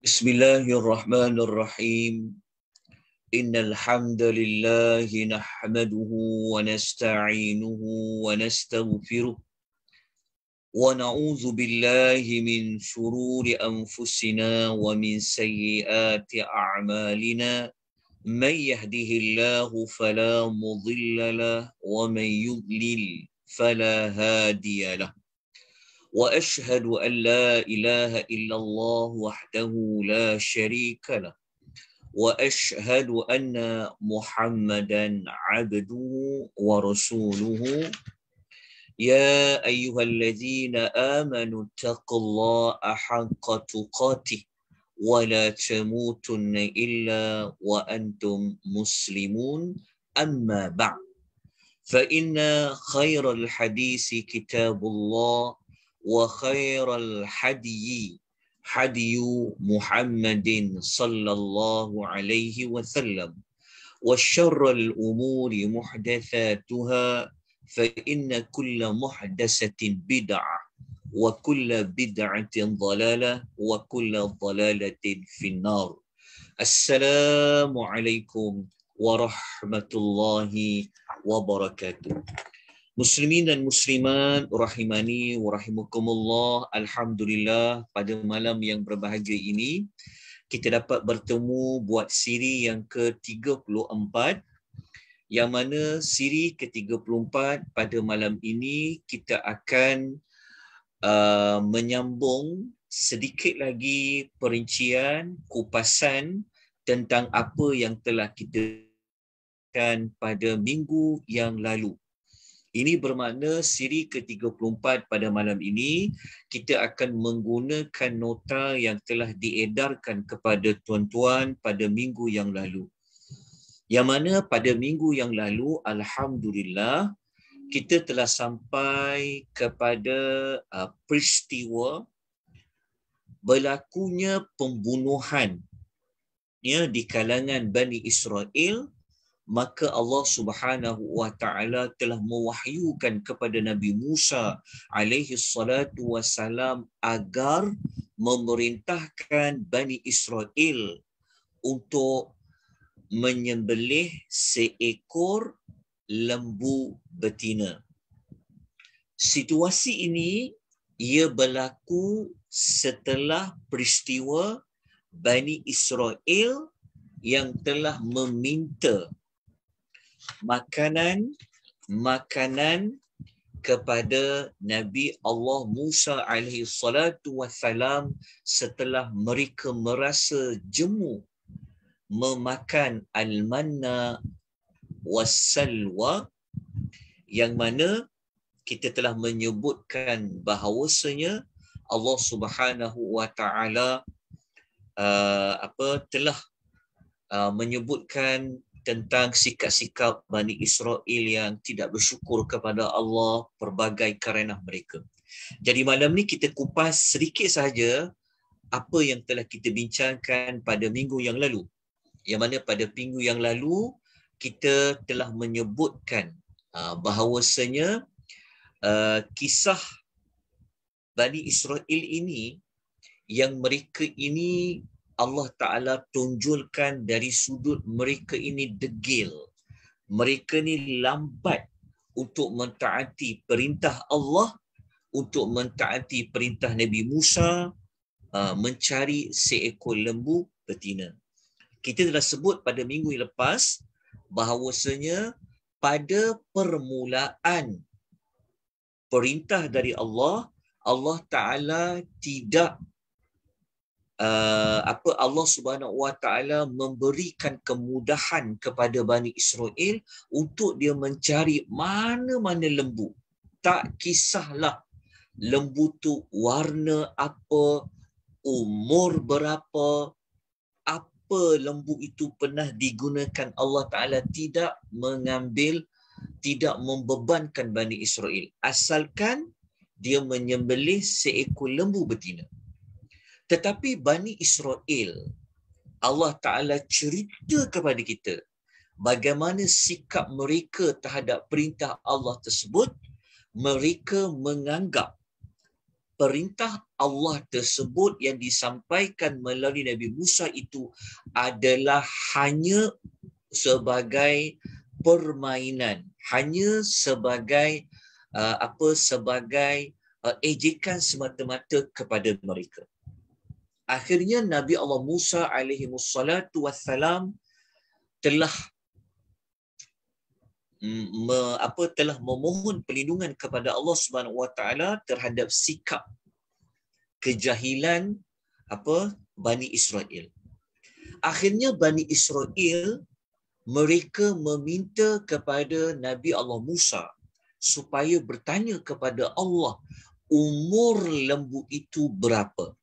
Bismillahirrahmanirrahim. Innal hamdalillah nahmaduhu wa nasta'inuhu wa nastaghfiruh wa na'udzu billahi min shururi anfusina wa min sayyiati a'malina. Man yahdihillahu fala mudilla lahu wa man yudlil fala hadiya lahu. وأشهد أن لا إله إلا الله وحده لا شريك له وأشهد أن محمدا عبده ورسوله يا أيها الذين آمنوا اتقوا الله حق تقاته ولا تموتن إلا وأنتم مسلمون أما بعد فإن خير الحديث كتاب الله وخير الحدي حدي محمد صلى الله عليه وسلم وشر الأمور محدثاتها فإن كل محدثة بدعة وكل بدعة ضلالة وكل ضلالة في النار. السلام عليكم ورحمة الله وبركاته. Muslimin dan muslimat rahimani wa rahimakumullah. Alhamdulillah, pada malam yang berbahagia ini kita dapat bertemu buat siri yang ke-34, yang mana siri ke-34 pada malam ini kita akan menyambung sedikit lagi perincian, kupasan tentang apa yang telah kita lakukan pada minggu yang lalu. Ini bermakna siri ke-34 pada malam ini kita akan menggunakan nota yang telah diedarkan kepada tuan-tuan pada minggu yang lalu. Yang mana pada minggu yang lalu, alhamdulillah, kita telah sampai kepada peristiwa berlakunya pembunuhan di kalangan Bani Israel. Maka Allah Subhanahu wa taala telah mewahyukan kepada Nabi Musa alaihi salatu wassalam agar memerintahkan Bani Israel untuk menyembelih seekor lembu betina. Situasi ini ia berlaku setelah peristiwa Bani Israel yang telah meminta makanan kepada Nabi Allah Musa alaihi salatu wassalam setelah mereka merasa jemu memakan al-manna was-salwa, yang mana kita telah menyebutkan bahawasanya Allah Subhanahu wa taala telah menyebutkan tentang sikap-sikap Bani Israel yang tidak bersyukur kepada Allah, pelbagai kerana mereka. Jadi malam ni kita kupas sedikit sahaja apa yang telah kita bincangkan pada minggu yang lalu. Yang mana pada minggu yang lalu kita telah menyebutkan bahawasanya kisah Bani Israel ini, yang mereka ini Allah Ta'ala tunjulkan dari sudut mereka ini degil. Mereka ni lambat untuk mentaati perintah Allah, untuk mentaati perintah Nabi Musa, mencari seekor lembu betina. Kita telah sebut pada minggu yang lepas bahawasanya pada permulaan perintah dari Allah, Allah Ta'ala tidak Allah Subhanahu wa taala memberikan kemudahan kepada Bani Israel untuk dia mencari mana-mana lembu. Tak kisahlah lembu tu warna apa, umur berapa, apa lembu itu pernah digunakan, Allah Taala tidak membebankan Bani Israel, asalkan dia menyembelih seekor lembu betina. Tetapi Bani Israel, Allah Ta'ala cerita kepada kita bagaimana sikap mereka terhadap perintah Allah tersebut. Mereka menganggap perintah Allah tersebut yang disampaikan melalui Nabi Musa itu adalah hanya sebagai permainan, hanya sebagai sebagai ejekan semata-mata kepada mereka. Akhirnya Nabi Allah Musa alaihi wassalatu wassalam telah telah memohon perlindungan kepada Allah Subhanahu wa taala terhadap sikap kejahilan Bani Israel. Akhirnya Bani Israel mereka meminta kepada Nabi Allah Musa supaya bertanya kepada Allah umur lembu itu berapa.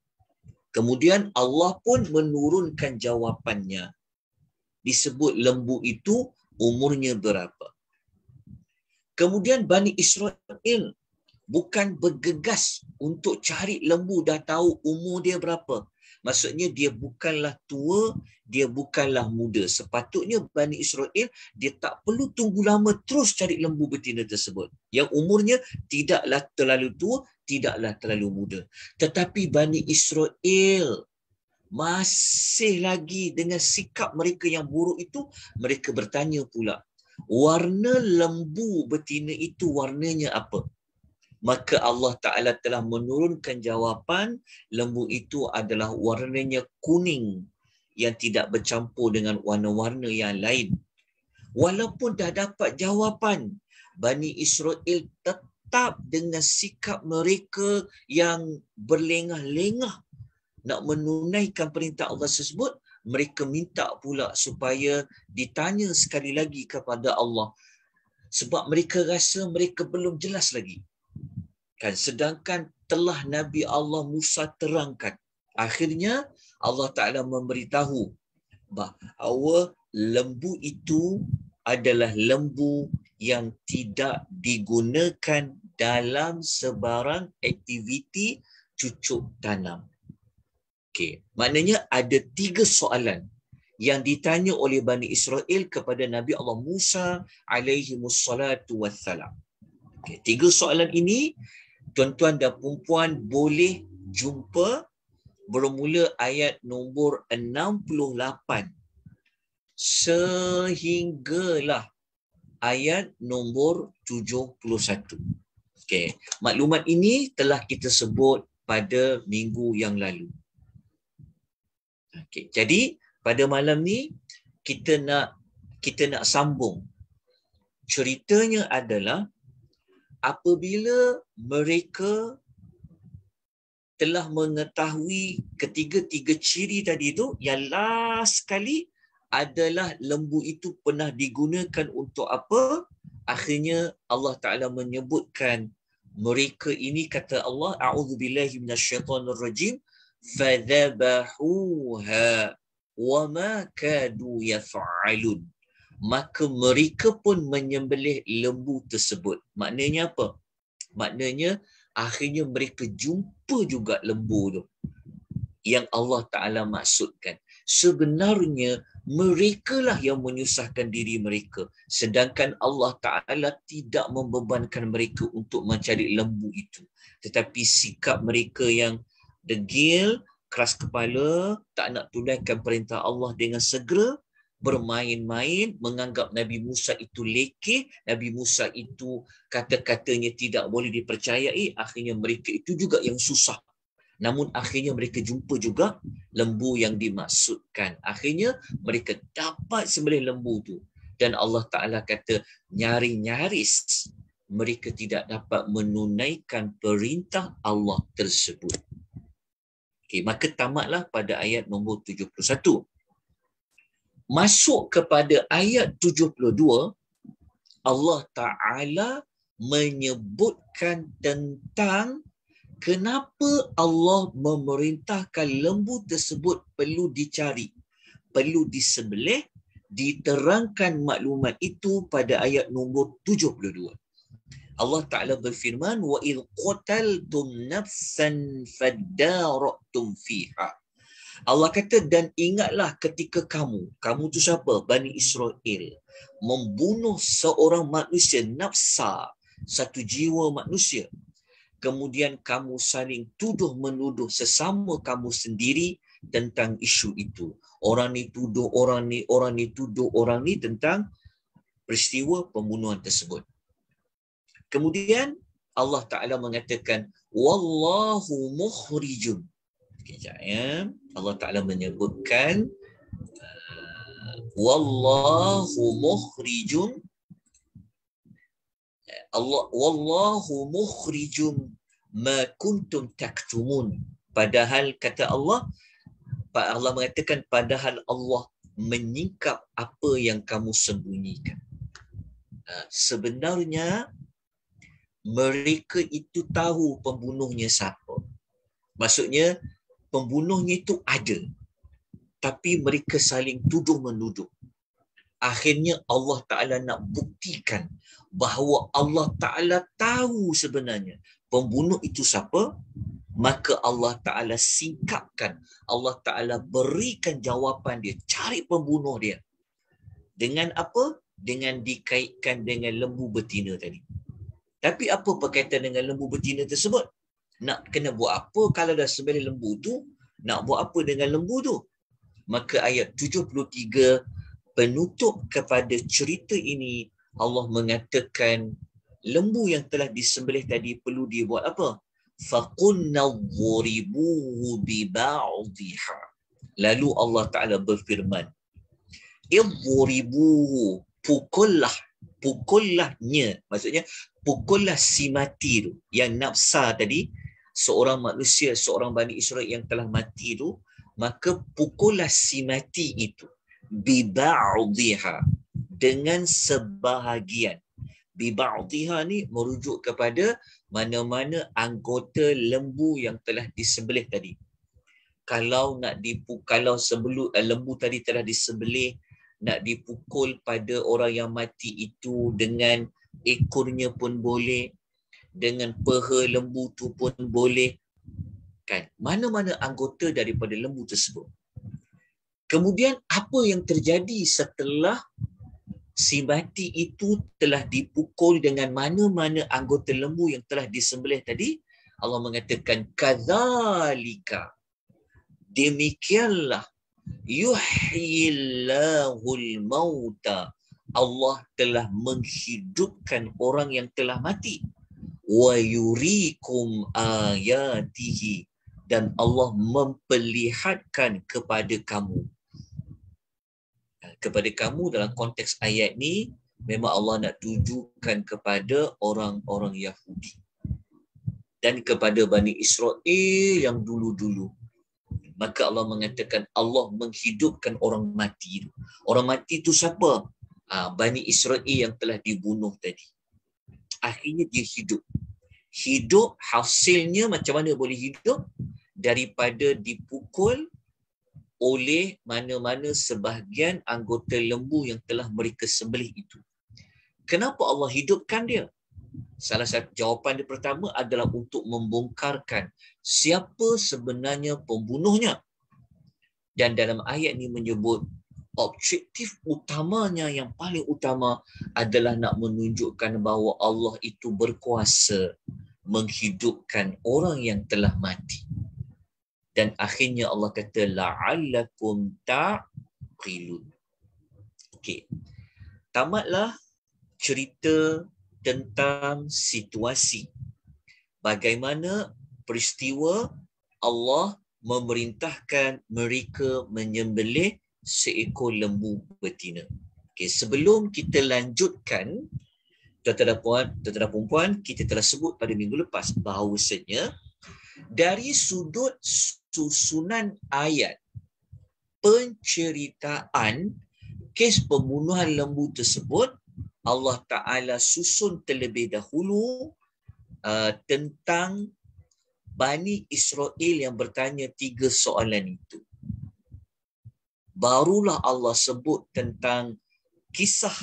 Kemudian Allah pun menurunkan jawapannya. Disebut lembu itu umurnya berapa. Kemudian Bani Israel bukan bergegas untuk cari lembu, dah tahu umur dia berapa. Maksudnya dia bukanlah tua, dia bukanlah muda. Sepatutnya Bani Israel, dia tak perlu tunggu lama terus cari lembu betina tersebut. Yang umurnya tidaklah terlalu tua, tidaklah terlalu muda. Tetapi Bani Israel masih lagi dengan sikap mereka yang buruk itu, mereka bertanya pula, warna lembu betina itu warnanya apa? Maka Allah Ta'ala telah menurunkan jawapan, lembu itu adalah warnanya kuning yang tidak bercampur dengan warna-warna yang lain. Walaupun dah dapat jawapan, Bani Israel tetap dengan sikap mereka yang berlengah-lengah nak menunaikan perintah Allah tersebut. Mereka minta pula supaya ditanya sekali lagi kepada Allah. Sebab mereka rasa mereka belum jelas lagi. Sedangkan telah Nabi Allah Musa terangkan. Akhirnya Allah Ta'ala memberitahu bahawa lembu itu adalah lembu yang tidak digunakan dalam sebarang aktiviti cucuk tanam. Okey, maknanya ada 3 soalan yang ditanya oleh Bani Israel kepada Nabi Allah Musa alaihi wassalatu wassalam. Okey, 3 soalan ini tuan-tuan dan puan boleh jumpa bermula ayat nombor 68 sehinggalah ayat nombor 71. Okey, maklumat ini telah kita sebut pada minggu yang lalu. Okey, jadi pada malam ni kita nak sambung. Ceritanya adalah apabila mereka telah mengetahui ketiga-tiga ciri tadi itu, yang last sekali adalah lembu itu pernah digunakan untuk apa? Akhirnya Allah Ta'ala menyebutkan mereka ini, kata Allah, a'udzubillahi minasyaitonirrajim, fadhabahuha wama kadu yaf'alun. Maka mereka pun menyembelih lembu tersebut. Maknanya apa? Maknanya akhirnya mereka jumpa juga lembu tu yang Allah Ta'ala maksudkan. Sebenarnya merekalah yang menyusahkan diri mereka, sedangkan Allah Ta'ala tidak membebankan mereka untuk mencari lembu itu. Tetapi sikap mereka yang degil, keras kepala, tak nak tunaikan perintah Allah dengan segera, bermain-main, menganggap Nabi Musa itu lekeh, Nabi Musa itu kata-katanya tidak boleh dipercayai, akhirnya mereka itu juga yang susah. Namun akhirnya mereka jumpa juga lembu yang dimaksudkan. Akhirnya mereka dapat sembelih lembu tu. Dan Allah Ta'ala kata nyaris mereka tidak dapat menunaikan perintah Allah tersebut. Okay, maka tamatlah pada ayat nombor 71. Masuk kepada ayat 72, Allah Ta'ala menyebutkan tentang kenapa Allah memerintahkan lembu tersebut perlu dicari, perlu disembelih. Diterangkan maklumat itu pada ayat nombor 72. Allah Ta'ala berfirman, wa idh qataltum nafsan fadara'tum fiha. Allah kata, dan ingatlah ketika kamu tu siapa? Bani Israel, membunuh seorang manusia, nafsa, satu jiwa manusia. kemudian kamu saling tuduh-menuduh sesama kamu sendiri tentang isu itu. Orang ni tuduh orang ni, orang ni tuduh orang ni tentang peristiwa pembunuhan tersebut. Kemudian Allah Ta'ala mengatakan, Wallahu mukhrijun. Sekejap ya. Allah Ta'ala menyebutkan, Wallahu mukhrijun. Wallahu mukhrijum ma kuntum taktumun. Padahal kata Allah mengatakan padahal Allah menyingkap apa yang kamu sembunyikan. Sebenarnya mereka itu tahu pembunuhnya siapa. Maksudnya pembunuhnya itu ada, tapi mereka saling tuduh-menuduh. Akhirnya Allah Ta'ala nak buktikan bahawa Allah Ta'ala tahu sebenarnya pembunuh itu siapa, maka Allah Ta'ala singkapkan, Allah Ta'ala berikan jawapan dia, cari pembunuh dia. Dengan apa? Dengan dikaitkan dengan lembu betina tadi. Tapi apa berkaitan dengan lembu betina tersebut? Nak kena buat apa kalau dah sembelih lembu tu? Nak buat apa dengan lembu tu? Maka ayat 73 penutup kepada cerita ini, Allah mengatakan lembu yang telah disembelih tadi perlu dibuat apa? Faqulna dhuribuhu biba'dihha. Lalu Allah Ta'ala berfirman, idhuribuhu, pukullahnya, maksudnya pukullah si mati tu, yang nafsa tadi, seorang manusia, seorang Bani Israel yang telah mati tu, maka pukullah si mati itu biba'dihha, dengan sebahagian. Biba'dihha ni merujuk kepada mana-mana anggota lembu yang telah disembelih tadi. Kalau nak kalau sebelum lembu tadi telah disembelih, nak dipukul pada orang yang mati itu dengan ekornya pun boleh, dengan peha lembu tu pun boleh, kan? Mana-mana anggota daripada lembu tersebut. Kemudian apa yang terjadi setelah si mati itu telah dipukul dengan mana-mana anggota lembu yang telah disembelih tadi? Allah mengatakan, kadzalika, demikianlah, yuhyillahul mauta, Allah telah menghidupkan orang yang telah mati, wa yurikum ayatihi, dan Allah memperlihatkan kepada kamu. Kepada kamu dalam konteks ayat ni memang Allah nak tujukan kepada orang-orang Yahudi dan kepada Bani Israel yang dulu-dulu. Maka Allah mengatakan Allah menghidupkan orang mati. Orang mati itu siapa? Bani Israel yang telah dibunuh tadi. Akhirnya dia hidup. Hidup hasilnya macam mana boleh hidup? Daripada dipukul oleh mana-mana sebahagian anggota lembu yang telah mereka sembelih itu. Kenapa Allah hidupkan dia? Salah satu jawapan dia pertama adalah untuk membongkarkan siapa sebenarnya pembunuhnya. Dan dalam ayat ini menyebut objektif utamanya, yang paling utama adalah nak menunjukkan bahawa Allah itu berkuasa menghidupkan orang yang telah mati. Dan akhirnya Allah kata la'allakum ta'qilun. Okey. Tamatlah cerita tentang situasi bagaimana peristiwa Allah memerintahkan mereka menyembelih seekor lembu betina. Okey, sebelum kita lanjutkan, tuan-tuan dan puan, kita telah sebut pada minggu lepas bahawasanya dari sudut susunan ayat, penceritaan kes pembunuhan lembu tersebut, Allah Ta'ala susun terlebih dahulu tentang Bani Israel yang bertanya 3 soalan itu. Barulah Allah sebut tentang kisah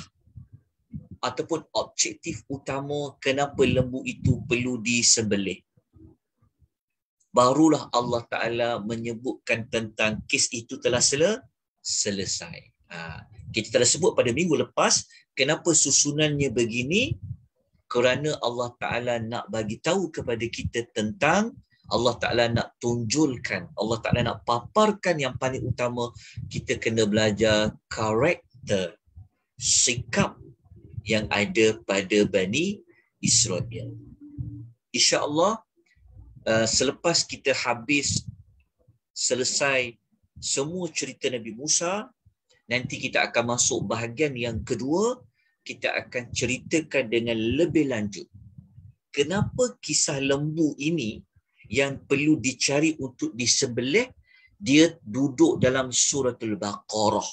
ataupun objektif utama kenapa lembu itu perlu disembelih. Barulah Allah Ta'ala menyebutkan tentang kes itu telah selesai. Kita telah sebut pada minggu lepas kenapa susunannya begini, kerana Allah Ta'ala nak bagi tahu kepada kita tentang, Allah Ta'ala nak tunjulkan, Allah Ta'ala nak paparkan yang paling utama, kita kena belajar karakter, sikap yang ada pada Bani Israel. InsyaAllah, selepas kita habis selesai semua cerita Nabi Musa, nanti kita akan masuk bahagian yang kedua. Kita akan ceritakan dengan lebih lanjut kenapa kisah lembu ini yang perlu dicari untuk disembelih, dia duduk dalam suratul Baqarah.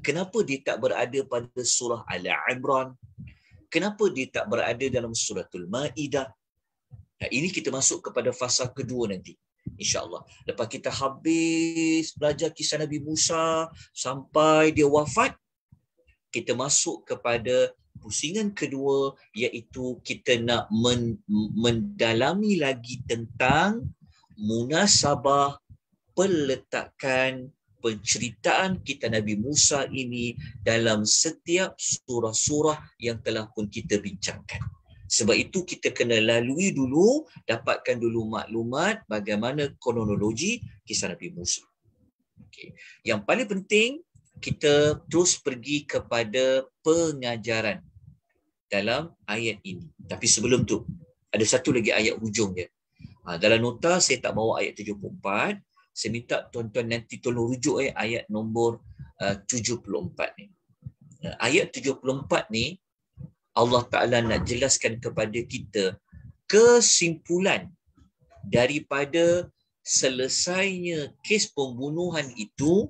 Kenapa dia tak berada pada surah Al-Imran? Kenapa dia tak berada dalam suratul Ma'idah? Ini kita masuk kepada fasa kedua nanti, InsyaAllah. Lepas kita habis belajar kisah Nabi Musa sampai dia wafat, kita masuk kepada pusingan kedua, iaitu kita nak mendalami lagi tentang munasabah peletakan penceritaan kita Nabi Musa ini dalam setiap surah-surah yang telah pun kita bincangkan. Sebab itu kita kena lalui dulu, dapatkan dulu maklumat bagaimana kronologi kisah Nabi Musa. Okay. Yang paling penting, kita terus pergi kepada pengajaran dalam ayat ini. Tapi sebelum tu, ada satu lagi ayat hujung dia. Dalam nota saya tak bawa ayat 74. Saya minta tuan-tuan nanti tolong rujuk ayat nombor 74 ni. Ayat 74 ni, Allah Ta'ala nak jelaskan kepada kita kesimpulan daripada selesainya kes pembunuhan itu.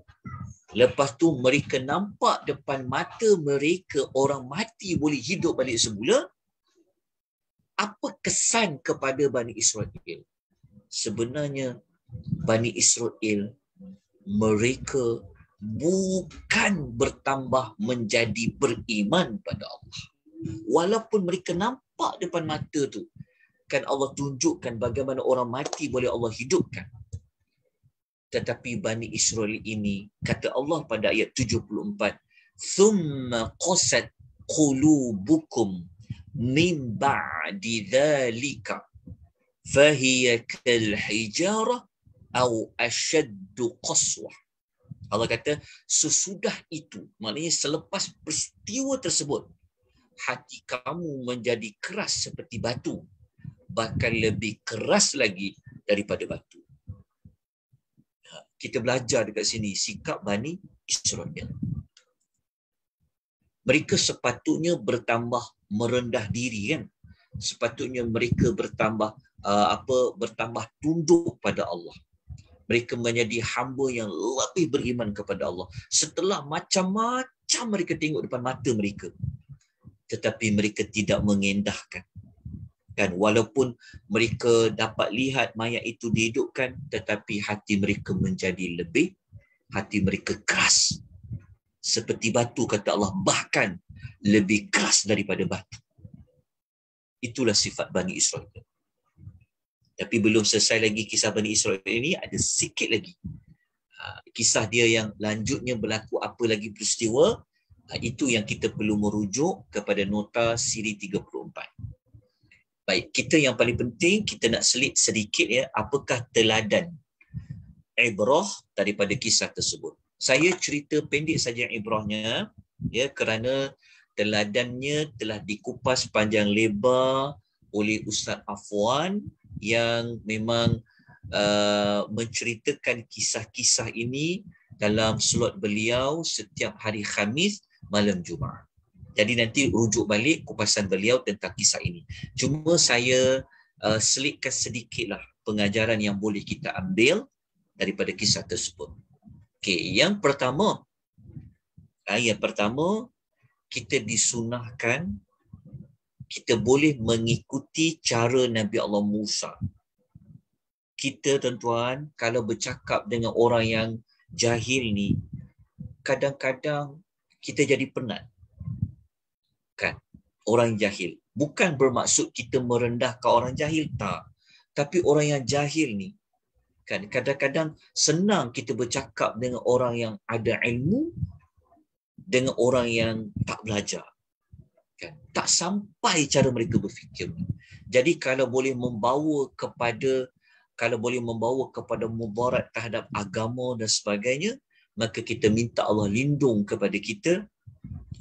Lepas tu mereka nampak depan mata mereka orang mati boleh hidup balik semula. Apa kesan kepada Bani Israel? Sebenarnya Bani Israel, mereka bukan bertambah menjadi beriman pada Allah. Walaupun mereka nampak depan mata tu, kan Allah tunjukkan bagaimana orang mati boleh Allah hidupkan. Tetapi Bani Israel ini, kata Allah pada ayat 74, "Thumma qasat qulubukum min ba'di dhalika fahiya kal hijarah aw ashaddu qaswah." Allah kata, sesudah itu, maknanya selepas peristiwa tersebut, hati kamu menjadi keras seperti batu, bahkan lebih keras lagi daripada batu. Kita belajar dekat sini sikap Bani Israel. Mereka sepatutnya bertambah merendah diri, kan? Sepatutnya mereka bertambah bertambah tunduk pada Allah. Mereka menjadi hamba yang lebih beriman kepada Allah. Setelah macam-macam mereka tengok depan mata mereka, tetapi mereka tidak mengendahkan. Kan, walaupun mereka dapat lihat mayat itu dihidupkan, tetapi hati mereka menjadi lebih, hati mereka keras seperti batu, kata Allah, bahkan lebih keras daripada batu. Itulah sifat Bani Israel. Tapi belum selesai lagi kisah Bani Israel ini, ada sikit lagi kisah dia yang lanjutnya berlaku apa lagi peristiwa. Itu yang kita perlu merujuk kepada nota siri 34. Baik, kita yang paling penting, kita nak selit sedikit ya, apakah teladan ibrah daripada kisah tersebut. Saya cerita pendek saja ibrahnya ya, kerana teladannya telah dikupas panjang lebar oleh Ustaz Afwan yang memang menceritakan kisah-kisah ini dalam slot beliau setiap hari Khamis malam Jumaat. Jadi nanti rujuk balik kupasan beliau tentang kisah ini. Cuma saya selitkan sedikitlah pengajaran yang boleh kita ambil daripada kisah tersebut. Okey, yang pertama, kita disunahkan, kita boleh mengikuti cara Nabi Allah Musa. Kita tuan-tuan, kalau bercakap dengan orang yang jahil ni, kadang-kadang kita jadi penat. Kan? Orang jahil. Bukan bermaksud kita merendahkan orang jahil, tak. Tapi orang yang jahil ni, kan, kadang-kadang senang kita bercakap dengan orang yang ada ilmu dengan orang yang tak belajar. Kan? Tak sampai cara mereka berfikir. Jadi kalau boleh membawa kepada mudarat terhadap agama dan sebagainya, maka kita minta Allah lindung kepada kita.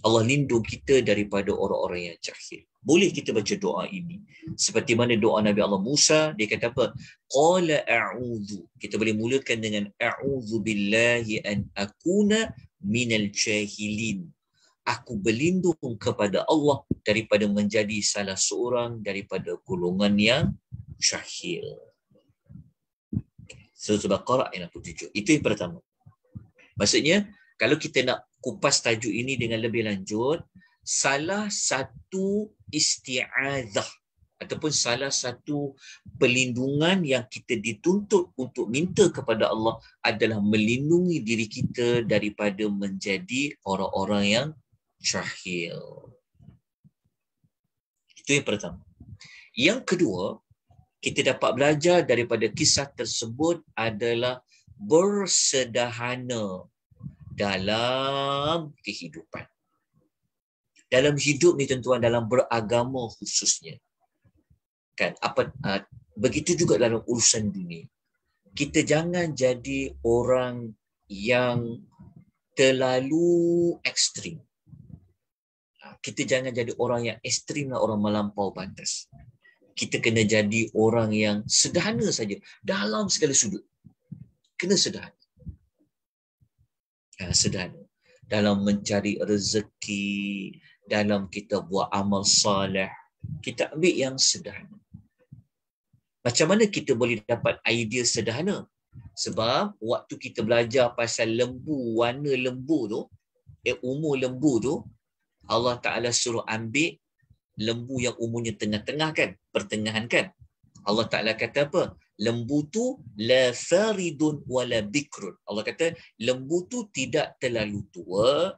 Allah lindung kita daripada orang-orang yang jahil. Boleh kita baca doa ini. Seperti mana doa Nabi Allah Musa, dia kata apa? Qala a'udhu. Kita boleh mulakan dengan a'udhu billahi an akuna minal jahilin. Aku berlindung kepada Allah daripada menjadi salah seorang daripada golongan yang jahil. Surah Al-Baqarah ayat 67. Itu yang pertama. Maksudnya, kalau kita nak kupas tajuk ini dengan lebih lanjut, salah satu isti'adzah ataupun salah satu pelindungan yang kita dituntut untuk minta kepada Allah adalah melindungi diri kita daripada menjadi orang-orang yang jahil. Itu yang pertama. Yang kedua, kita dapat belajar daripada kisah tersebut adalah bersederhana dalam kehidupan. Dalam hidup ni tuan-tuan, dalam beragama khususnya. Kan, begitu juga dalam urusan dunia. Kita jangan jadi orang yang terlalu ekstrim. Kita jangan jadi orang yang ekstrim lah, orang melampau batas. Kita kena jadi orang yang sederhana saja dalam segala sudut. Kena sederhana. Sederhana. Dalam mencari rezeki, dalam kita buat amal soleh, kita ambil yang sederhana. Macam mana kita boleh dapat idea sederhana? Sebab waktu kita belajar pasal lembu, warna lembu tu, umur lembu tu, Allah Ta'ala suruh ambil lembu yang umurnya tengah-tengah kan, pertengahan kan. Allah Ta'ala kata apa? Lembu tu la faridun wala bikrun. Allah kata lembu tu tidak terlalu tua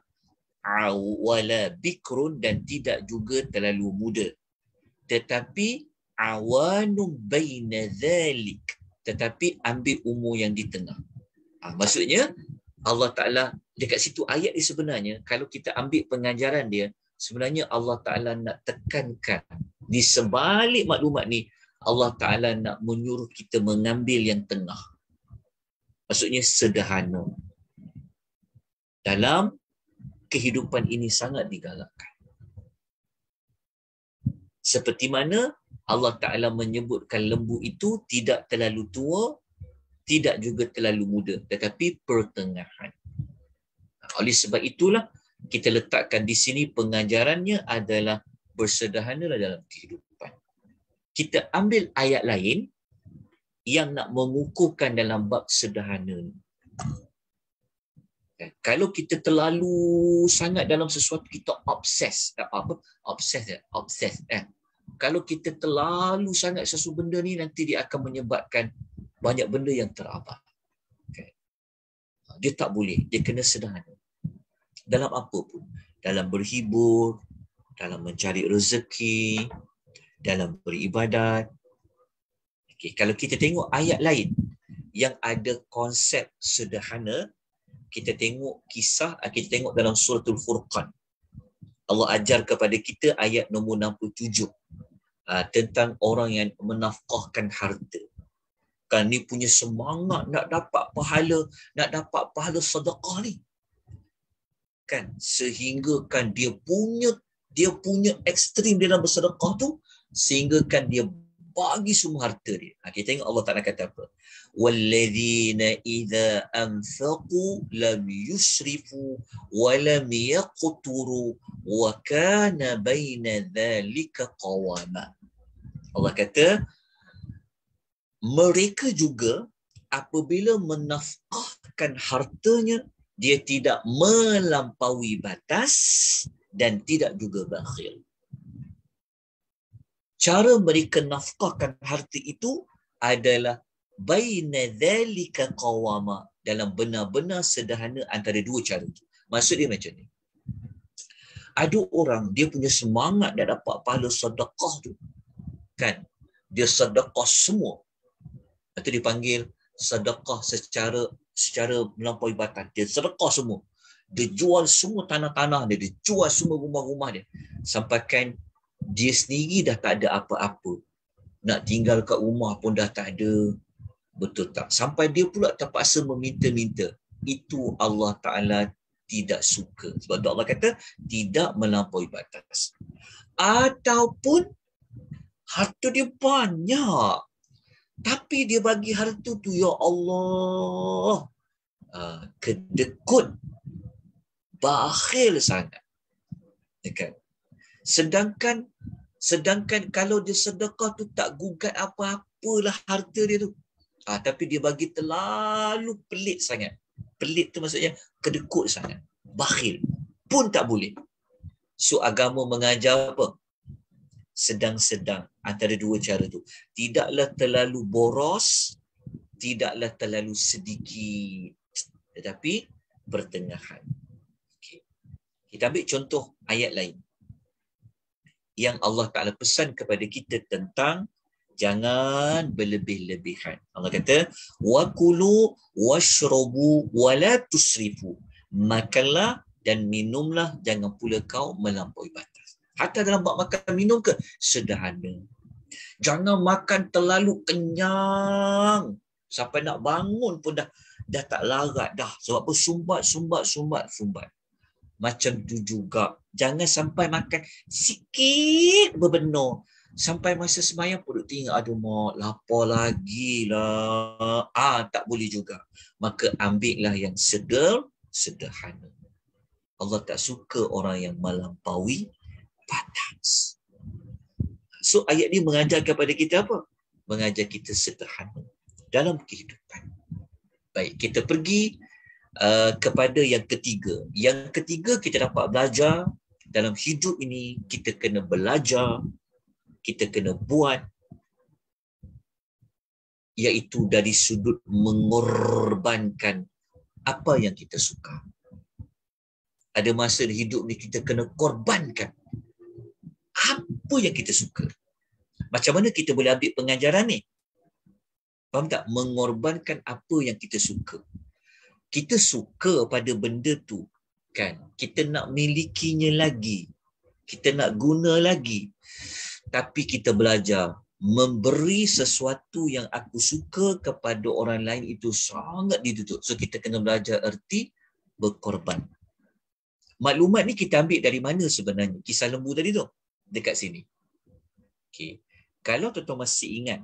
wala bikrun dan tidak juga terlalu muda. Tetapi awanum baina dhalik. Tetapi ambil umur yang di tengah. Maksudnya Allah Ta'ala dekat situ ayat ni sebenarnya kalau kita ambil pengajaran dia, sebenarnya Allah Ta'ala nak tekankan di sebalik maklumat ni, Allah Ta'ala nak menyuruh kita mengambil yang tengah. Maksudnya sederhana. Dalam kehidupan ini sangat digalakkan. Seperti mana Allah Ta'ala menyebutkan lembu itu tidak terlalu tua, tidak juga terlalu muda, tetapi pertengahan. Oleh sebab itulah kita letakkan di sini pengajarannya adalah bersederhanalah dalam kehidupan. Kita ambil ayat lain yang nak mengukuhkan dalam bab sederhana ni. Kalau kita terlalu sangat dalam sesuatu, kita obses. Obses. Kalau kita terlalu sangat sesuatu benda ni, nanti dia akan menyebabkan banyak benda yang terabah. Dia tak boleh. Dia kena sederhana. Dalam apa pun. Dalam berhibur, dalam mencari rezeki, dalam beribadat. Kalau kita tengok ayat lain yang ada konsep sederhana, kita tengok kita tengok dalam suratul Furqan. Allah ajar kepada kita ayat nombor 67 tentang orang yang menafkahkan harta. Kan ni punya semangat nak dapat pahala sedekah ni. Kan sehingga kan dia punya ekstrim dalam bersedekah tu, sehingga kan dia bagi semua harta dia. Kita tengok Allah Ta'ala kata apa? Walladzina idza anfaqu lam yusrifu wa lam yaqturu wa kana baina dzalika qawama. Allah kata mereka juga apabila menafkahkan hartanya, dia tidak melampaui batas dan tidak juga bakhil. Cara mereka nafkahkan harta itu adalah baina dzalika qawama, dalam benar-benar sederhana antara dua cara itu. Maksud dia macam ni. Ada orang dia punya semangat nak dapat pahala sedekah tu. Kan? Dia sedekah semua. Itu dipanggil sedekah secara melampaui batas. Dia sedekah semua. Dia jual semua tanah-tanah dia, dia jual semua rumah-rumah dia. Sampaikan dia sendiri dah tak ada apa-apa. Nak tinggal kat rumah pun dah tak ada. Betul tak? Sampai dia pula terpaksa meminta-minta. Itu Allah Ta'ala tidak suka. Sebab tu Allah kata, tidak melampaui batas. Ataupun harta dia banyak. Tapi dia bagi harta tu, ya Allah, kedekut, bakhil sangat. Kan? Sedangkan kalau dia sedekah tu tak gugat apa-apalah harta dia tu. Tapi dia bagi terlalu pelit sangat. Pelit tu maksudnya kedekut sangat. Bakhil pun tak boleh. So agama mengajar apa? Sedang-sedang antara dua cara tu. Tidaklah terlalu boros, tidaklah terlalu sedikit, tetapi pertengahan. Okay. Kita ambil contoh ayat lain yang Allah Ta'ala pesan kepada kita tentang jangan berlebih-lebihan. Allah kata, وَكُلُوا وَاشْرَبُوا وَلَا تُسْرِفُوا. Makanlah dan minumlah, jangan pula kau melampaui batas. Hatta dalam bab makan minum ke, sederhana. Jangan makan terlalu kenyang sampai nak bangun pun dah tak larat dah. Sebab apa? Sumbat. Macam tu juga. Jangan sampai makan sikit berbenar. Sampai masa sembahyang pun duk tinggal, aduh mak, lapar lagi lah. Tak boleh juga. Maka ambillah yang sederhana. Allah tak suka orang yang melampaui batas. So ayat ni mengajar kepada kita apa? Mengajar kita sederhana dalam kehidupan. Baik, kita pergi kepada yang ketiga. Yang ketiga kita dapat belajar dalam hidup ini, kita kena belajar, kita kena buat, iaitu dari sudut mengorbankan apa yang kita suka. Ada masa di hidup ni kita kena korbankan apa yang kita suka. Macam mana kita boleh ambil pengajaran ni? Faham tak? Mengorbankan apa yang kita suka. Kita suka pada benda tu, kan? Kita nak milikinya lagi. Kita nak guna lagi. Tapi kita belajar memberi sesuatu yang aku suka kepada orang lain itu sangat ditutup. So kita kena belajar erti berkorban. Maklumat ni kita ambil dari mana sebenarnya? Kisah lembu tadi tu. Dekat sini. Okay. Kalau tuan-tuan masih ingat,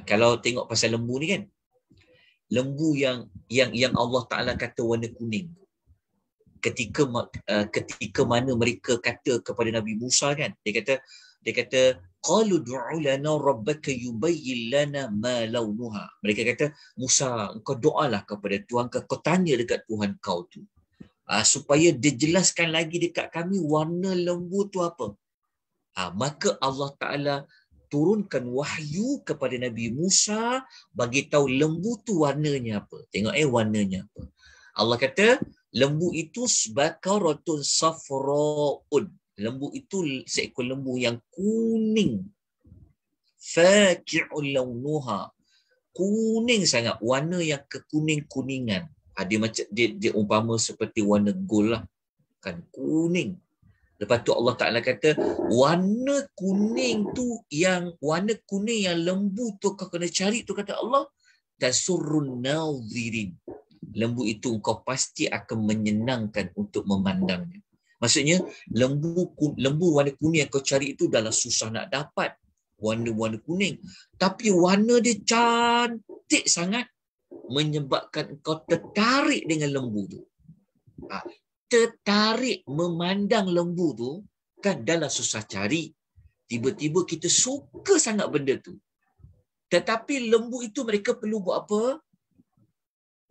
kalau tengok pasal lembu ni kan, lembu yang Allah Ta'ala kata warna kuning. Ketika mana mereka kata kepada Nabi Musa kan, dia kata qalu du'u lana rabbaka yubayyin lana ma launuha. Mereka kata, Musa, engkau doalah kepada Tuhan kau tanya dekat Tuhan kau tu. Supaya dia jelaskan lagi dekat kami warna lembu tu apa. Maka Allah Ta'ala turunkan wahyu kepada Nabi Musa, bagi tahu lembu tu warnanya apa. Tengok warnanya apa. Allah kata lembu itu baqaratun safraun. Lembu itu seekor lembu yang kuning. Faqi'ul launuha. Kuning sangat, warna yang kekuning-kuningan. Dia macam dia umpama seperti warna gold lah. Kan kuning. Lepas tu Allah Ta'ala kata, warna kuning yang lembu tu kau kena cari tu, kata Allah, tasurrun nadhirin. Lembu itu kau pasti akan menyenangkan untuk memandangnya. Maksudnya, lembu warna kuning yang kau cari itu dalam susah nak dapat. Warna-warna kuning. Tapi warna dia cantik sangat, menyebabkan kau tertarik dengan lembu tu. Tertarik memandang lembu tu, kan dalam susah cari. Tiba-tiba kita suka sangat benda tu. Tetapi lembu itu mereka perlu buat apa?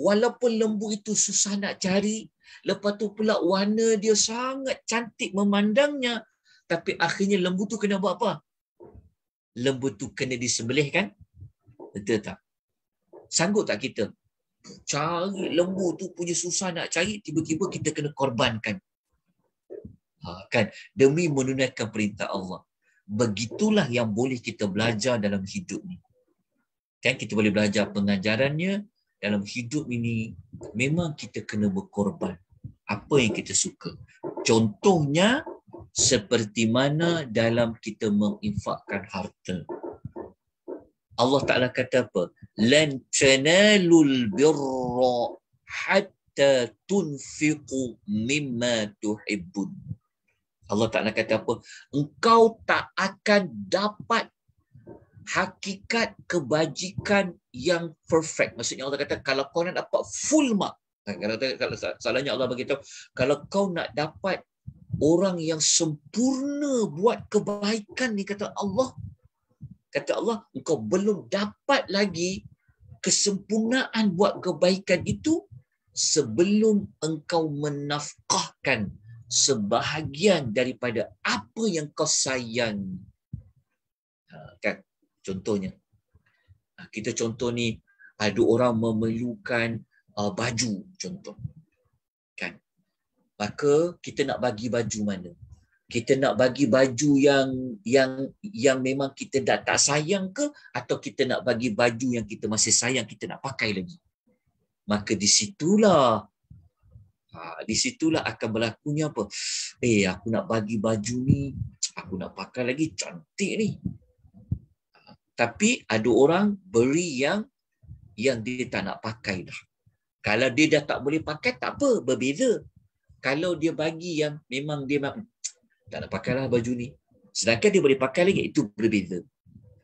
Walaupun lembu itu susah nak cari, lepas tu pula warna dia sangat cantik memandangnya, tapi akhirnya lembu tu kena buat apa? Lembu tu kena disembelih kan? Betul tak? Sanggup tak kita cari lembu tu punya susah nak cari, tiba-tiba kita kena korbankan, kan, demi menunaikan perintah Allah. Begitulah yang boleh kita belajar dalam hidup ni, kan? Kita boleh belajar pengajarannya dalam hidup ini. Memang kita kena berkorban. apa yang kita suka. Contohnya seperti mana dalam kita menginfakkan harta. Allah Ta'ala kata apa? Lan tanalul birra hatta tunfiqu mimma tuhibbun. Allah Ta'ala kata apa? Engkau tak akan dapat hakikat kebajikan yang perfect. Maksudnya Allah kata, kalau kau nak dapat full mark, kalau salahnya Allah beritahu, kalau kau nak dapat orang yang sempurna buat kebaikan ni, kata Allah, engkau belum dapat lagi kesempurnaan buat kebaikan itu sebelum engkau menafkahkan sebahagian daripada apa yang kau sayang. Kan? Contohnya, kita contoh ni, ada orang memerlukan baju, contoh. Kan? Maka kita nak bagi baju mana? Kita nak bagi baju yang memang kita dah tak sayang ke, atau kita nak bagi baju yang kita masih sayang, kita nak pakai lagi? Maka di situlah akan berlakunya apa? Aku nak bagi baju ni, aku nak pakai lagi, cantik ni. Tapi ada orang beri yang dia tak nak pakai dah. Kalau dia dah tak boleh pakai, tak apa, berbeza. Kalau dia bagi yang memang dia tak nak pakailah baju ni, sedangkan dia boleh pakai lagi, itu berbeza.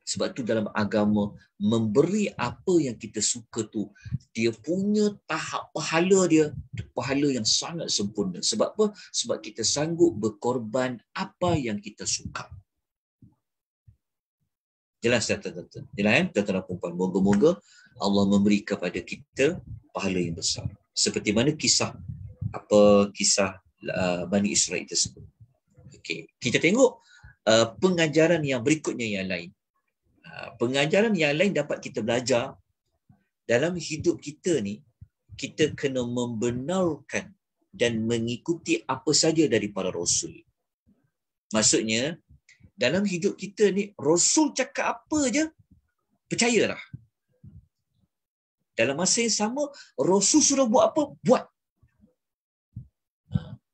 Sebab tu dalam agama, memberi apa yang kita suka tu, dia punya tahap pahala dia, pahala yang sangat sempurna. Sebab apa? Sebab kita sanggup berkorban apa yang kita suka. Jelas tak tuan-tuan? Jelas tuan-tuan dan puan-puan? Moga-moga Allah memberi kepada kita pahala yang besar. Seperti mana kisah Bani Israel tersebut. Okey, kita tengok pengajaran yang berikutnya yang lain. Pengajaran yang lain dapat kita belajar dalam hidup kita ni, kita kena membenarkan dan mengikuti apa saja dari para rasul. Maksudnya, dalam hidup kita ni, rasul cakap apa je, percayalah. Dalam masa yang sama, rasul suruh buat apa, buat.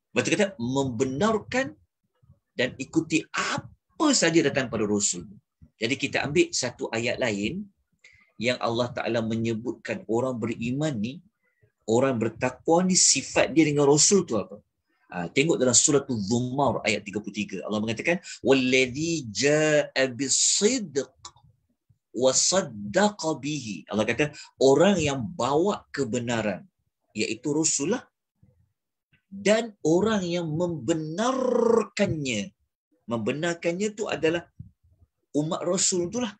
Betul kata, membenarkan dan ikuti apa saja datang pada rasul. Jadi kita ambil satu ayat lain yang Allah Ta'ala menyebutkan orang beriman ni, orang bertakwa ni, sifat dia dengan rasul tu apa? Tengok dalam surah Az-Zumar ayat 33. Allah mengatakan, "Wallazi jaa'a bis-sidq wa saddaqa bihi." Allah kata, orang yang bawa kebenaran, iaitu rasul lah, dan orang yang membenarkannya. Membenarkannya tu adalah umat Rasul itulah.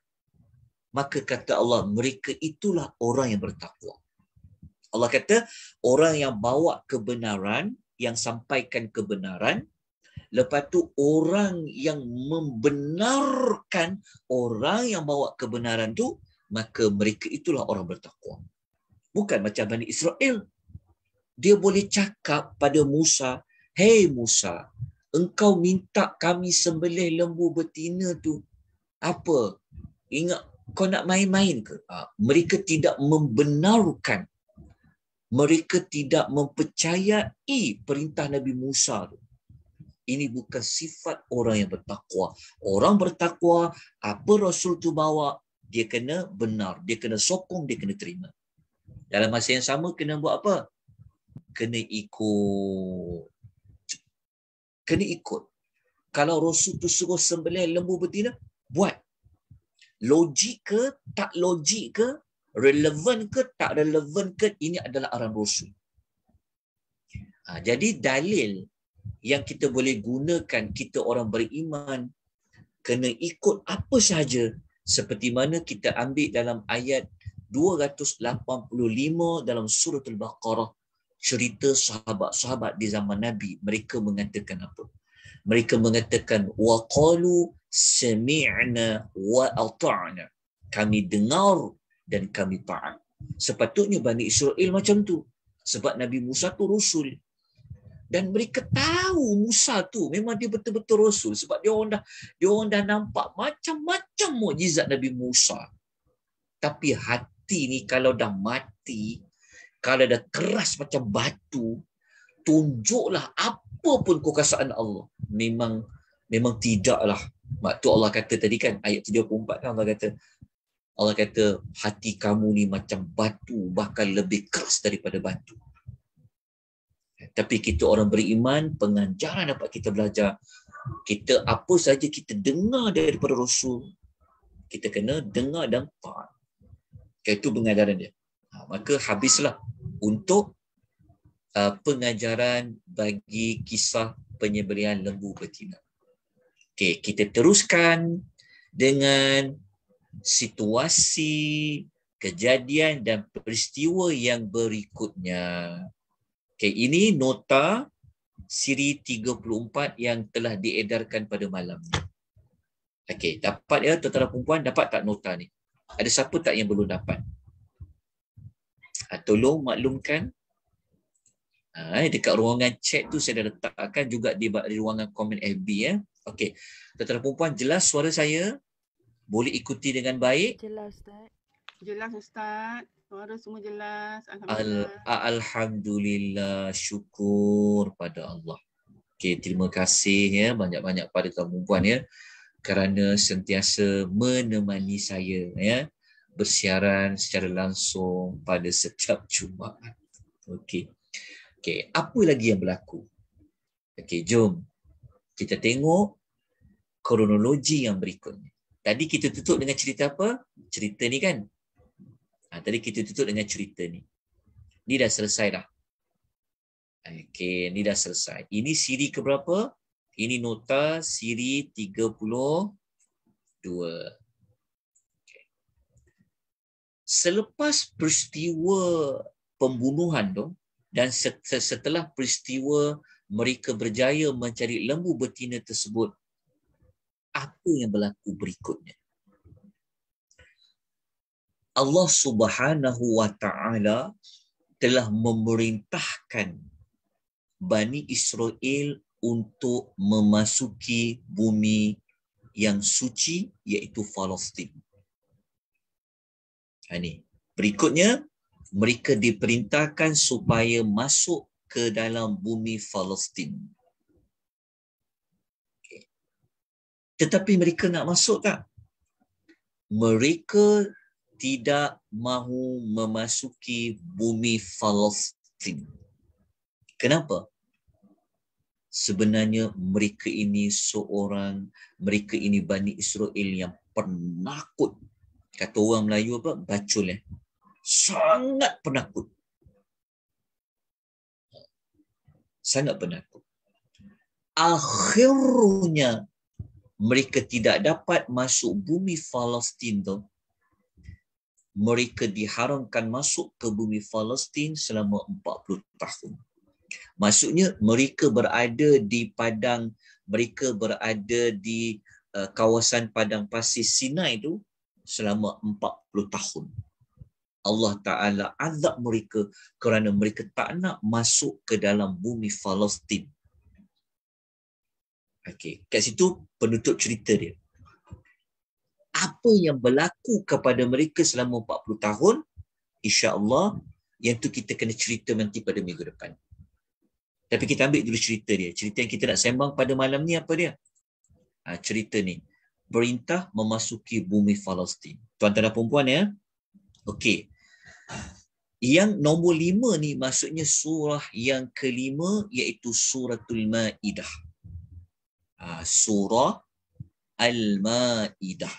Maka kata Allah, mereka itulah orang yang bertakwa. Allah kata, orang yang bawa kebenaran, yang sampaikan kebenaran, lepas tu orang yang membenarkan orang yang bawa kebenaran tu, maka mereka itulah orang bertakwa. Bukan macam Bani Israel. Dia boleh cakap pada Musa, "Hei Musa, engkau minta kami sembelih lembu betina tu apa? Ingat kau nak main-main ke?" Mereka tidak membenarkan, mereka tidak mempercayai perintah Nabi Musa tu. Ini bukan sifat orang yang bertakwa. Orang bertakwa, apa Rasul tu bawa, dia kena benar, dia kena sokong, dia kena terima. Dalam masa yang sama, kena buat apa? Kena ikut. Kena ikut. Kalau Rasul tu suruh sembelih lembu betina, buat. Logik ke, tak logik ke, relevan ke, tak relevan ke, ini adalah arahan Rasul. Jadi dalil yang kita boleh gunakan, kita orang beriman kena ikut apa sahaja, seperti mana kita ambil dalam ayat 285 dalam surah Al-Baqarah, cerita sahabat-sahabat di zaman Nabi. Mereka mengatakan apa? Mereka mengatakan, وَقَالُوا سَمِعْنَا وَأَطَعْنَا. Kami dengar dan kami taat. Sepatutnya Bani Israel macam tu. Sebab Nabi Musa tu Rasul. Dan mereka tahu Musa tu memang dia betul-betul Rasul. Sebab dia orang dah nampak macam-macam mukjizat Nabi Musa. Tapi hati ni kalau dah mati, kalau dah keras macam batu, tunjuklah apa pun kekuasaan Allah. Memang tidaklah. Waktu Allah kata tadi kan, ayat 34 kan Allah kata hati kamu ni macam batu, bahkan lebih keras daripada batu. Tapi kita orang beriman, pengajaran dapat kita belajar. Kita apa saja kita dengar daripada Rasul, kita kena dengar dan taat. Itu pengajaran dia. Maka habislah untuk pengajaran bagi kisah penyembelihan lembu betina. Okey, kita teruskan dengan situasi, kejadian dan peristiwa yang berikutnya. Okey, ini nota siri 34 yang telah diedarkan pada malam ni. Okey, dapat ya tuan-tuan dan puan, dapat tak nota ni? Ada siapa tak yang belum dapat? Tolong maklumkan. Dekat ruangan chat tu saya dah letakkan juga di ruangan komen FB ya. Okey. Tuan-tuan dan puan, jelas suara saya? Boleh ikuti dengan baik? Jelas, Ustaz. Jelas, Ustaz. Suara semua jelas. Alhamdulillah. Syukur pada Allah. Okey, terima kasih ya banyak-banyak pada tuan-tuan dan puan ya kerana sentiasa menemani saya ya bersiaran secara langsung pada setiap Jumaat. Okey. Okey, apa lagi yang berlaku? Okey, jom kita tengok kronologi yang berikutnya. Tadi kita tutup dengan cerita apa? Cerita ni kan? Tadi kita tutup dengan cerita ni. Ni dah selesai dah. Okey, ni dah selesai. Ini siri keberapa? Ini nota siri 32. Okay. Selepas peristiwa pembunuhan tu dan setelah peristiwa mereka berjaya mencari lembu betina tersebut, apa yang berlaku berikutnya? Allah Subhanahu wa taala telah memerintahkan Bani Israel untuk memasuki bumi yang suci, iaitu Palestin. Ini. Berikutnya, mereka diperintahkan supaya masuk ke dalam bumi Palestin. Okay. Tetapi mereka nak masuk tak? Mereka tidak mahu memasuki bumi Palestin. Kenapa? Sebenarnya mereka ini Bani Israel yang penakut. Kata orang Melayu apa? Bacul ya. Sangat penakut. Sangat penakut. Akhirnya mereka tidak dapat masuk bumi Palestin tu. Mereka diharamkan masuk ke bumi Palestin selama 40 tahun. Maksudnya mereka berada di kawasan padang pasir Sinai itu selama 40 tahun. Allah Ta'ala azab mereka kerana mereka tak nak masuk ke dalam bumi Palestin. Okey, kat situ penutup cerita dia. Apa yang berlaku kepada mereka selama 40 tahun, insya-Allah yang tu kita kena cerita nanti pada minggu depan. Tapi kita ambil dulu cerita dia. Cerita yang kita nak sembang pada malam ni apa dia? Cerita ni. Perintah memasuki bumi Palestin. Tuan-tuan dan puan-puan ya. Okey. Yang nombor 5 ni maksudnya surah yang kelima iaitu suratul Maidah. Surah Al-Maidah.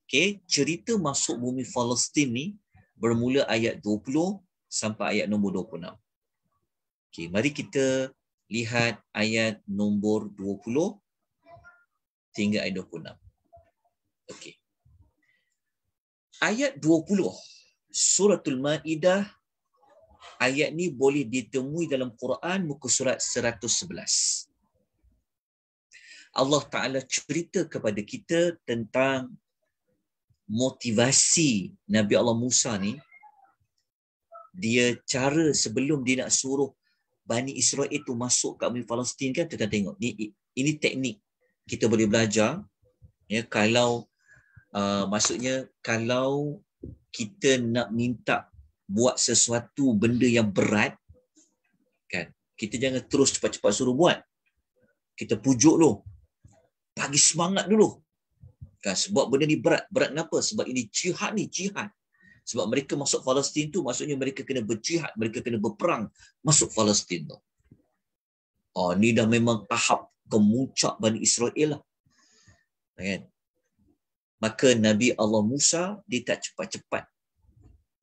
Okey, cerita masuk bumi Palestin ni bermula ayat 20 sampai ayat nombor 26. Okey, mari kita lihat ayat nombor 20 hingga ayat 26. Okey. Ayat 20 Suratul Maidah, ayat ni boleh ditemui dalam Quran muka surat 111. Allah Ta'ala cerita kepada kita tentang motivasi Nabi Allah Musa ni. Dia cara sebelum dia nak suruh Bani Israel itu masuk ke bumi Palestin kan, kita tengok. Ini teknik kita boleh belajar. Ya, kalau maksudnya kalau kita nak minta buat sesuatu benda yang berat, Kan? Kita jangan terus cepat-cepat suruh buat. Kita pujuk dulu. Bagi semangat dulu. Kan? Sebab benda ni berat. Berat kenapa? Sebab ini jihad ni, jihad. Sebab mereka masuk Palestin tu, maksudnya mereka kena berjihad, mereka kena berperang masuk Palestin tu. Oh, ni dah memang tahap kemuncak Bani Israel lah. Kan? Maka Nabi Allah Musa, dia tak cepat-cepat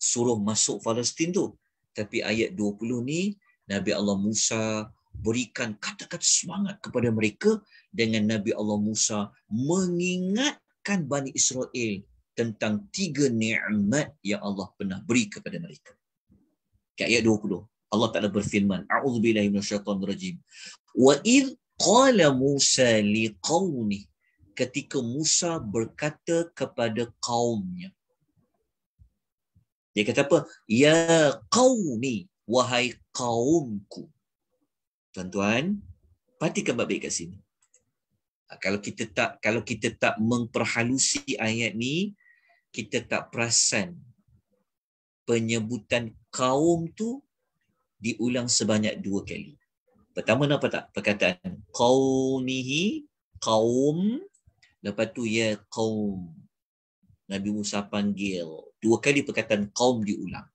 suruh masuk Palestin tu. Tapi ayat 20 ni, Nabi Allah Musa berikan kata-kata semangat kepada mereka dengan Nabi Allah Musa mengingatkan Bani Israel tentang 3 nikmat yang Allah pernah beri kepada mereka. Ayat 20. Allah Ta'ala berfirman, A'udzubillahi minasyaitonirrajim. Wa idh qala Musa liqaumi, ketika Musa berkata kepada kaumnya. Dia kata apa? Ya qaumi, wahai kaumku. Tuan-tuan, perhatikan baik-baik kat sini. Kalau kita tak memperhalusi ayat ni, kita tak perasan penyebutan kaum tu diulang sebanyak 2 kali. Pertama nampak tak? Perkataan qaumihi, kaum. Lepas tu ya qaum. Nabi Musa panggil. 2 kali perkataan kaum diulang.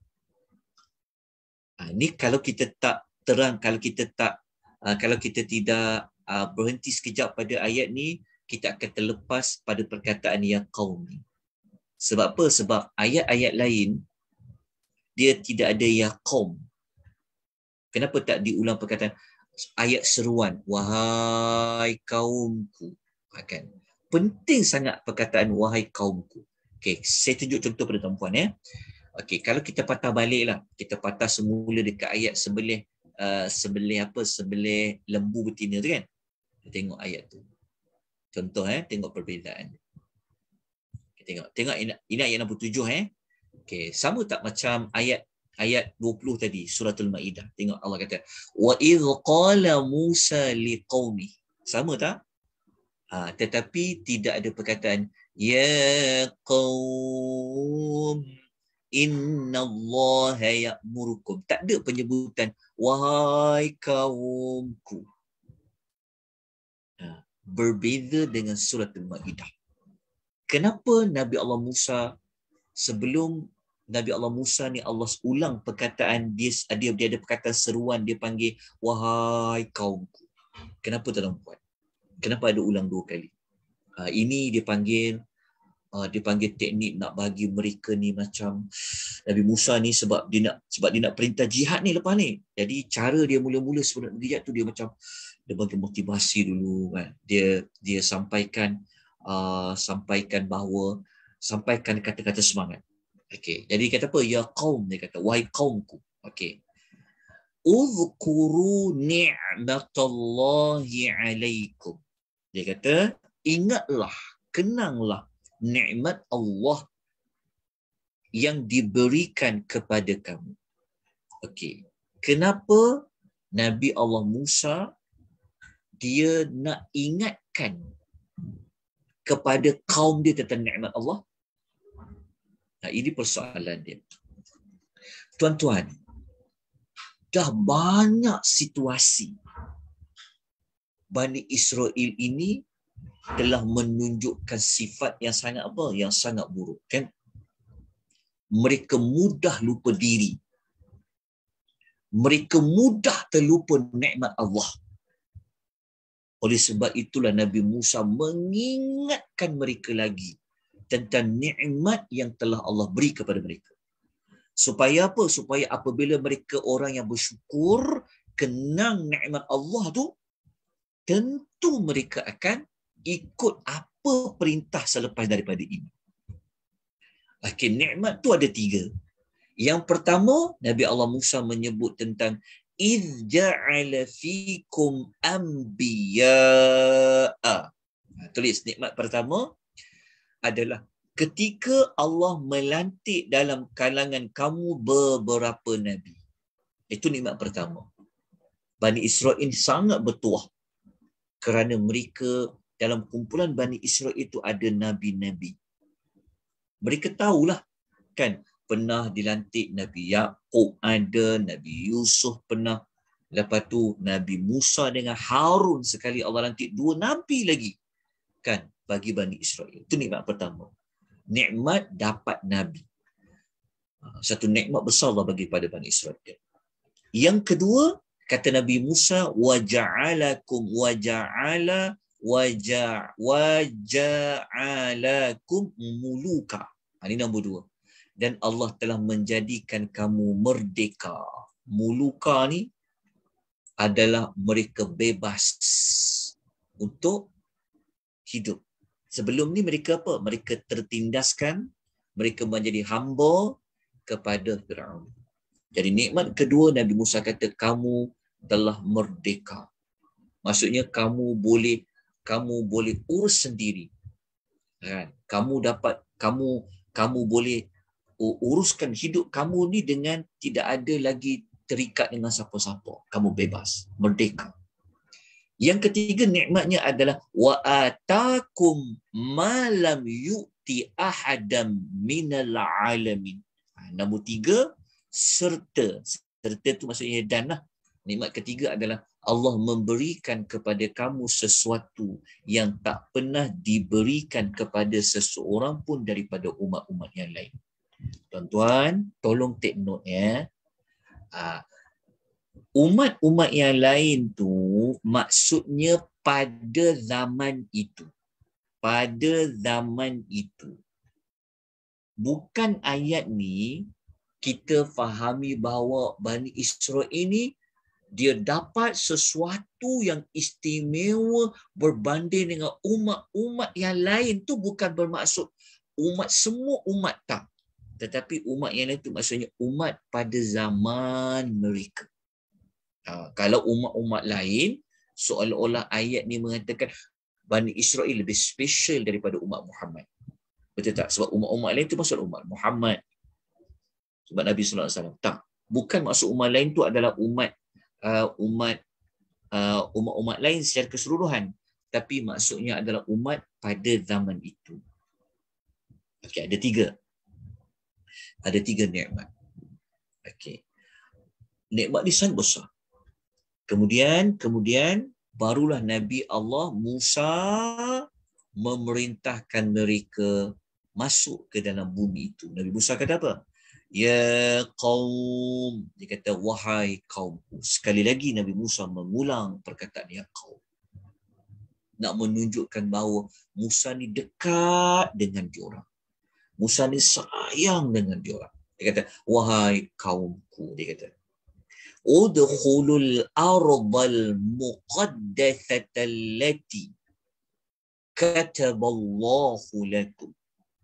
Ni kalau kita tak terang, kalau kita tidak berhenti sekejap pada ayat ni, kita akan terlepas pada perkataan ya qaum ni. Sebab apa? Sebab ayat-ayat lain dia tidak ada ya qaum. Kenapa tak diulang perkataan ayat seruan, wahai kaumku? Kan? Penting sangat perkataan wahai kaumku. Okey, saya tunjuk contoh pada tuan-puan ya. Okey, kalau kita patah baliklah, kita patah semula dekat ayat sebelah lembu betina tu kan. Kita tengok ayat tu. Contoh tengok perbezaan. Kita tengok ini ayat 67 Okey, sama tak macam ayat 20 tadi suratul Maidah. Tengok Allah kata wa idh qala Musa liqaumi. Sama tak? Tetapi tidak ada perkataan ya qaum innallaha ya'murukum. Tak ada penyebutan wahai kaumku. Berbeza dengan suratul Maidah. Kenapa Nabi Allah Musa, sebelum Nabi Allah Musa ni Allah ulang perkataan dia ada perkataan seruan, dia panggil wahai kaumku. Kenapa tuan-tuan? Kenapa ada ulang 2 kali? Ini dia panggil teknik nak bagi mereka ni macam Nabi Musa ni sebab dia nak perintah jihad ni lepas ni. Jadi cara dia mula-mula sebelum jihad tu dia macam dia bagi motivasi dulu kan. Dia sampaikan kata-kata semangat. Okey. Jadi kata apa? Ya qaum, dia kata wahai kaumku. Okey. Uzkuru ni'matallahi 'alaikum. Dia kata ingatlah, kenanglah nikmat Allah yang diberikan kepada kamu. Okey. Kenapa Nabi Allah Musa dia nak ingatkan kepada kaum dia tentang nikmat Allah? Ini persoalan dia. Tuan-tuan, dah banyak situasi Bani Israel ini telah menunjukkan sifat yang sangat apa? Yang sangat buruk, kan? Mereka mudah lupa diri. Mereka mudah terlupa nikmat Allah. Oleh sebab itulah Nabi Musa mengingatkan mereka lagi tentang nikmat yang telah Allah beri kepada mereka. Supaya apa? Supaya apabila mereka orang yang bersyukur, kenang nikmat Allah tu, tentu mereka akan ikut apa perintah selepas daripada ini. Okey, nikmat tu ada 3. Yang pertama, Nabi Allah Musa menyebut tentang إِذْ جَعَلَ فِيكُمْ أَنْبِيَاءَ. Tulis nikmat pertama adalah ketika Allah melantik dalam kalangan kamu beberapa nabi. Itu nikmat pertama. Bani Israel sangat bertuah kerana mereka dalam kumpulan Bani Israel itu ada nabi-nabi. Mereka tahulah kan, pernah dilantik Nabi Yaqub ada, Nabi Yusuf pernah, Lepas tu Nabi Musa dengan Harun, sekali Allah lantik 2 Nabi lagi. Kan, bagi Bani Israel. Itu nikmat pertama. Nikmat dapat Nabi. Satu nikmat besar Allah bagi pada Bani Israel. Yang kedua, kata Nabi Musa, waja'alakum waja'alakum muluka. Ini nombor 2. Dan Allah telah menjadikan kamu merdeka. Muluka ni adalah mereka bebas untuk hidup. Sebelum ni mereka apa? Mereka tertindaskan, mereka menjadi hamba kepada Firaun. Jadi nikmat kedua, Nabi Musa kata kamu telah merdeka. Maksudnya kamu boleh urus sendiri. Kan? Kamu boleh uruskan hidup kamu ni dengan tidak ada lagi terikat dengan siapa-siapa. Kamu bebas, merdeka. Yang ketiga nikmatnya adalah wa atakum ma lam yu'ti ahadam minal alamin. Nombor 3, serta tu maksudnya dan lah. Nikmat ketiga adalah Allah memberikan kepada kamu sesuatu yang tak pernah diberikan kepada seseorang pun daripada umat-umat yang lain. Tuan-tuan, tolong take note ya. Umat-umat yang lain tu maksudnya pada zaman itu. Pada zaman itu. Bukan ayat ni kita fahami bahawa Bani Israel ini dia dapat sesuatu yang istimewa berbanding dengan umat-umat yang lain. Tu bukan bermaksud semua umat tak. Tetapi umat yang lain tu maksudnya umat pada zaman mereka. Kalau umat-umat lain, seolah-olah ayat ni mengatakan Bani Israel lebih special daripada umat Muhammad. Betul tak? Sebab umat-umat lain tu maksud umat Muhammad. Sebab Nabi sallallahu alaihi wasallam. Tak. Bukan maksud umat lain tu adalah umat lain secara keseluruhan. Tapi maksudnya adalah umat pada zaman itu. Okey, ada 3. Ada 3 nikmat. Okey. Nikmat ni sangat besar. Kemudian barulah Nabi Allah Musa memerintahkan mereka masuk ke dalam bumi itu. Nabi Musa kata apa? Ya qaum. Dia kata, wahai kaumku. Sekali lagi Nabi Musa mengulang perkataan ya qaum. Nak menunjukkan bahawa Musa ni dekat dengan diorang. Musa ni sayang dengan diorang. Dia kata, wahai kaumku. Dia kata, udkhulul ardal muqaddasata allati kataballahu lakum.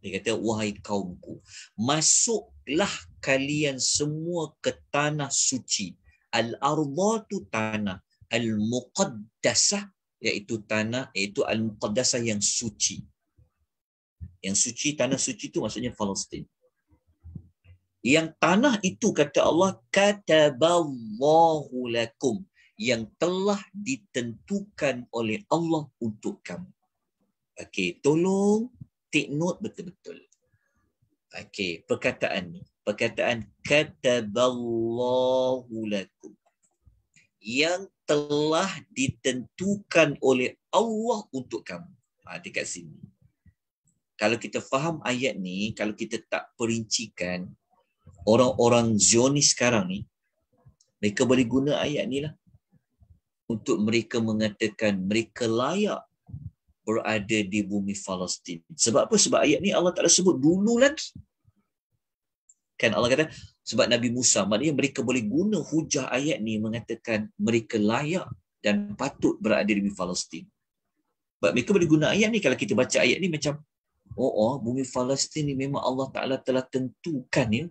Dia kata, wahai kaumku, masuklah kalian semua ke tanah suci. Al-arda tu tanah, al-muqaddasah iaitu tanah, iaitu al-muqaddasah yang suci. Yang suci, tanah suci tu maksudnya Palestin. Yang tanah itu kata Allah kataballahu lakum, yang telah ditentukan oleh Allah untuk kamu. Okey, tolong take note betul-betul. Okey, perkataan ni. Perkataan kataballahu lakum. Yang telah ditentukan oleh Allah untuk kamu. Dekat sini. Kalau kita faham ayat ni, kalau kita tak perincikan, orang-orang Zionis sekarang ni, mereka boleh guna ayat ni lah untuk mereka mengatakan mereka layak berada di bumi Palestin. Sebab apa? Sebab ayat ni Allah Ta'ala sebut dulu lagi. Kan Allah kata, sebab Nabi Musa, maknanya mereka boleh guna hujah ayat ni mengatakan mereka layak dan patut berada di bumi Palestin. Sebab mereka boleh guna ayat ni, kalau kita baca ayat ni macam, bumi Palestin ni memang Allah Ta'ala telah tentukan ya,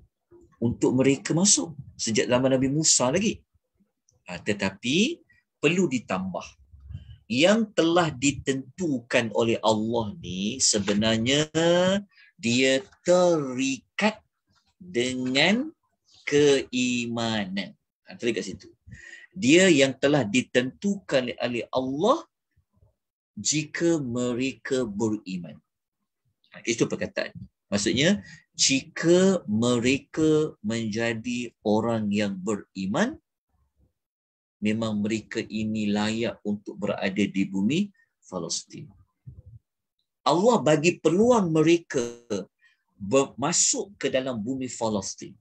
untuk mereka masuk sejak zaman Nabi Musa lagi. Tetapi perlu ditambah, yang telah ditentukan oleh Allah ni sebenarnya dia terikat dengan keimanan. Terikat situ. Dia yang telah ditentukan oleh Allah jika mereka beriman. Itu perkataan. Maksudnya, jika mereka menjadi orang yang beriman, memang mereka ini layak untuk berada di bumi Palestin. Allah bagi peluang mereka masuk ke dalam bumi Palestin.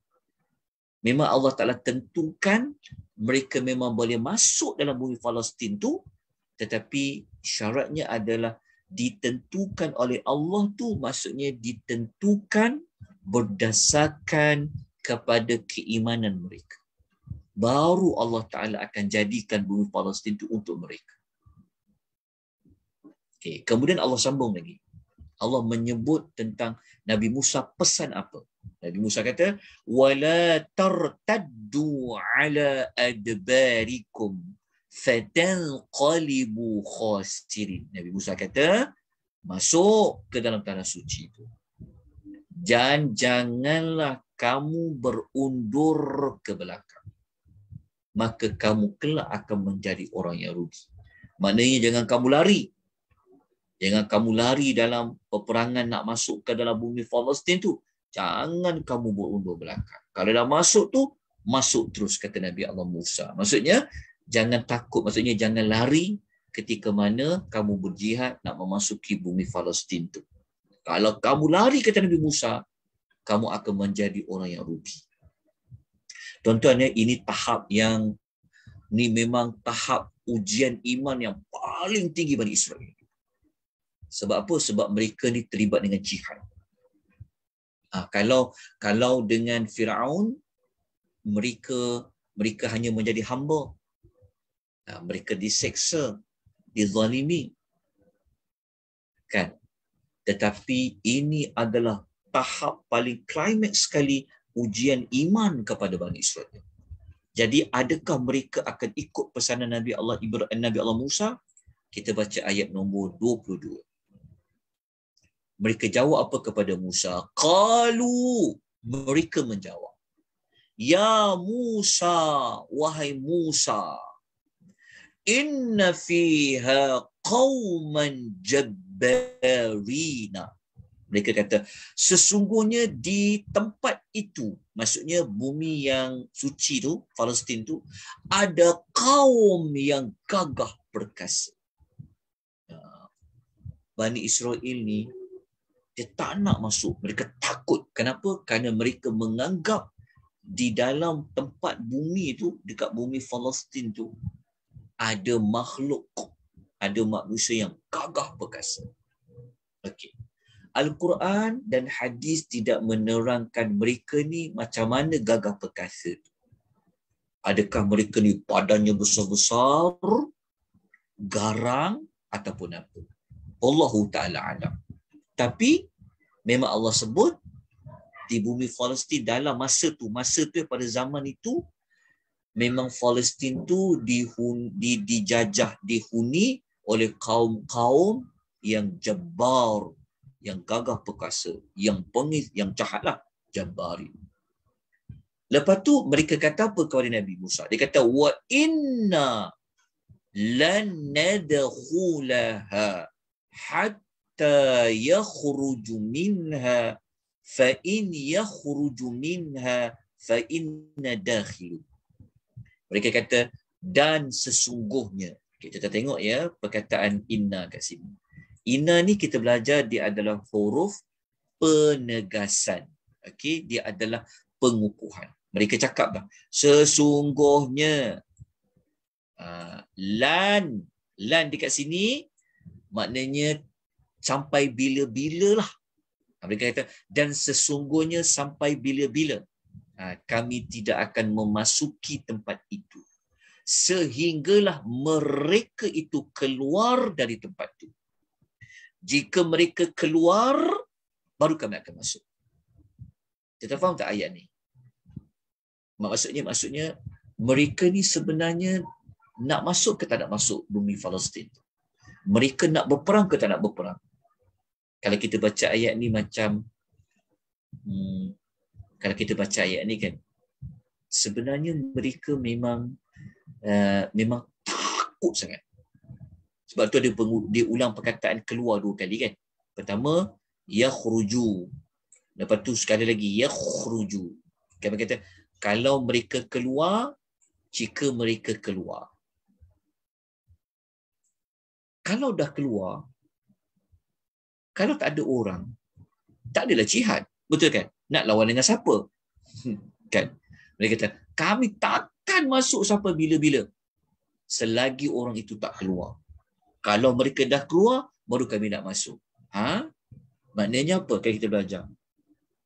Memang Allah Ta'ala tentukan mereka memang boleh masuk dalam bumi Palestin tu, tetapi syaratnya adalah ditentukan oleh Allah tu, maksudnya ditentukan berdasarkan kepada keimanan mereka. Baru Allah Ta'ala akan jadikan bumi Palestin tu untuk mereka. Okay. Kemudian Allah sambung lagi. Allah menyebut tentang Nabi Musa pesan apa? Nabi Musa kata, "Wala tartaddu ala adbarikum fatanqalibu khasirin." Nabi Musa kata, masuk ke dalam tanah suci itu. Janganlah kamu berundur ke belakang. Maka kamu kelak akan menjadi orang yang rugi. Maknanya jangan kamu lari. Jangan kamu lari dalam peperangan nak masuk ke dalam bumi Palestin tu. Jangan kamu berundur belakang. Kalau dah masuk tu, masuk terus, kata Nabi Allah Musa. Maksudnya, jangan takut. Maksudnya, jangan lari ketika mana kamu berjihad nak memasuki bumi Palestin tu. Kalau kamu lari, kata Nabi Musa, kamu akan menjadi orang yang rugi. Tuan-tuan, ini tahap yang, ni memang tahap ujian iman yang paling tinggi Bani Israel. Sebab apa? Sebab mereka ni terlibat dengan jihad. Kalau dengan Firaun, mereka hanya menjadi hamba. Mereka diseksa, dizalimi. Kan? Tetapi ini adalah tahap paling klimaks sekali ujian iman kepada Bani Israel. Jadi adakah mereka akan ikut pesanan Nabi Allah Musa? Kita baca ayat nombor 22. Mereka jawab apa kepada Musa? Qalu, mereka menjawab, Ya Musa, wahai Musa, inna fiha qauman jabbarina. Mereka kata, sesungguhnya di tempat itu, maksudnya bumi yang suci tu, Palestin tu, ada kaum yang gagah perkasa. Bani Israel ni, dia tak nak masuk. Mereka takut. Kenapa? Kerana mereka menganggap di dalam tempat bumi tu, dekat bumi Palestin tu, ada makhluk, ada manusia yang gagah perkasa. Okey. Al-Quran dan hadis tidak menerangkan mereka ni macam mana gagah perkasa. Adakah mereka ni badannya besar-besar, garang, ataupun apa? Allahu Ta'ala alam. Tapi memang Allah sebut di bumi Palestin dalam masa tu pada zaman itu, memang Palestin tu dijajah, dihuni oleh kaum-kaum yang jabbar, yang gagah perkasa, yang pengis, yang jahatlah, jabbari. Lepas tu mereka kata apa kepada Nabi Musa? Dia kata, wa inna lan nadkhulaha hatta yakhruju minha fa in yakhruju minha fa inna dakhil. Mereka kata, dan sesungguhnya. Kita tengok ya perkataan inna kat sini. Inna ni kita belajar dia adalah huruf penegasan. Okey, dia adalah pengukuhan. Mereka cakap dah, sesungguhnya. Lan dekat sini maknanya sampai bila-bila lah. Mereka kata, dan sesungguhnya sampai bila-bila kami tidak akan memasuki tempat itu, sehinggalah mereka itu keluar dari tempat itu. Jika mereka keluar, baru kami akan masuk. Kita faham tak ayat ni? Maksudnya mereka ni sebenarnya nak masuk ke tak nak masuk bumi Palestin? Mereka nak berperang ke tak nak berperang? Kalau kita baca ayat ni macam kalau kita baca ayat ni kan, sebenarnya mereka memang takut sangat. Sebab tu dia ulang perkataan keluar 2 kali kan. Pertama, yakhruju. Lepas tu sekali lagi yakhruju. Kami kata kalau mereka keluar, jika mereka keluar. Kalau dah keluar, kalau tak ada orang, tak adalah jihad. Betul kan? Nak lawan dengan siapa? Kan? Mereka kata, kami takkan masuk sampai bila-bila selagi orang itu tak keluar. Kalau mereka dah keluar, baru kami nak masuk. Maknanya apa? Kan kita belajar.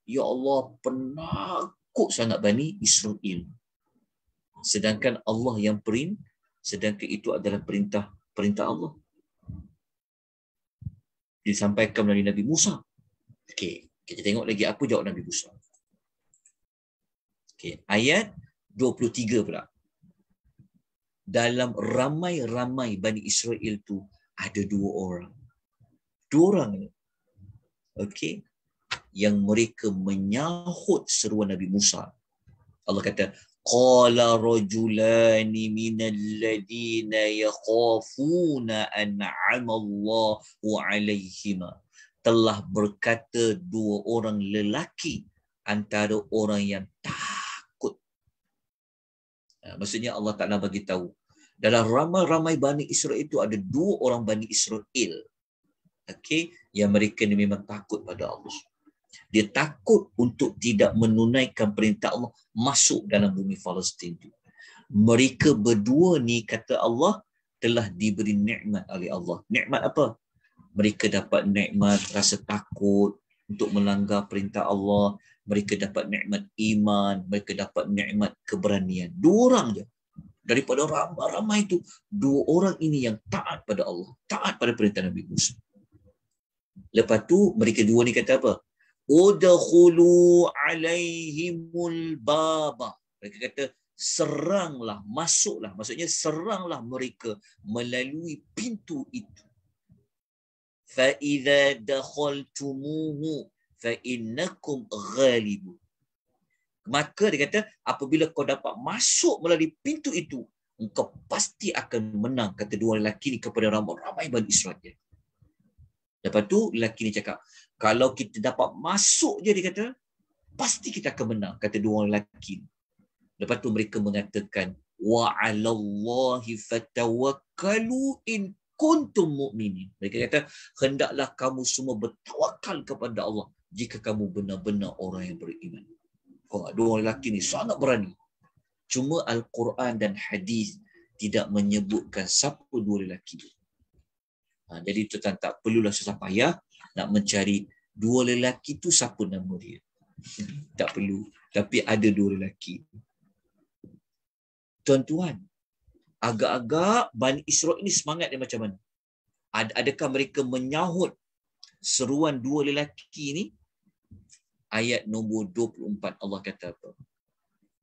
Ya Allah, penakut sangat Bani Israel. Sedangkan Allah yang sedangkan itu adalah perintah Allah. Disampaikan melalui Nabi Musa. Okey, kita tengok lagi apa jawab Nabi Musa. Okey, ayat 23 pula. Dalam ramai-ramai Bani Israel tu ada dua orang. Dua orang ni. Okey, yang mereka menyahut seruan Nabi Musa. Allah kata, qala rajulani minal ladina yakhafuna an'ama Allahu alaihima. Telah berkata dua orang lelaki antara orang yang takut. Maksudnya Allah Ta'ala bagi tahu, dalam ramai-ramai Bani Israel itu ada dua orang Bani Israel. Okey, yang mereka ni memang takut pada Allah. Dia takut untuk tidak menunaikan perintah Allah masuk dalam bumi Palestin itu. Mereka berdua ni, kata Allah, telah diberi nikmat oleh Allah. Nikmat apa? Mereka dapat nikmat rasa takut untuk melanggar perintah Allah. Mereka dapat nikmat iman. Mereka dapat nikmat keberanian. Dua orang je. Daripada ramai-ramai itu, dua orang ini yang taat pada Allah. Taat pada perintah Nabi Musa. Lepas tu, mereka dua ni kata apa? Udkhulu alaihimul baba. Mereka kata, seranglah, masuklah. Maksudnya, seranglah mereka melalui pintu itu. فَإِذَا دَخَلْتُمُوهُ فَإِنَّكُمْ غَالِبُونَ. Maka dia kata, apabila kau dapat masuk melalui pintu itu, engkau pasti akan menang, kata dua lelaki ni kepada ramai Bani Israel. Lepas tu, lelaki ni cakap, kalau kita dapat masuk je, dia kata, pasti kita akan menang, kata dua orang lelaki ni. Lepas tu mereka mengatakan, وَعَلَى اللَّهِ فَتَوَكَّلُوا إِن kuntum mu'minin. Mereka kata, hendaklah kamu semua bertawakal kepada Allah jika kamu benar-benar orang yang beriman. Dua orang lelaki ni sangat berani. Cuma Al-Quran dan hadis tidak menyebutkan siapa dua lelaki itu. Jadi tuan tak perlulah susah payah nak mencari dua lelaki itu siapa nama dia. Tak perlu. Tapi ada dua lelaki. Tuan-tuan, agak-agak Bani Israel ini semangat dia macam mana? Adakah mereka menyahut seruan dua lelaki ini? Ayat nombor 24 Allah kata apa?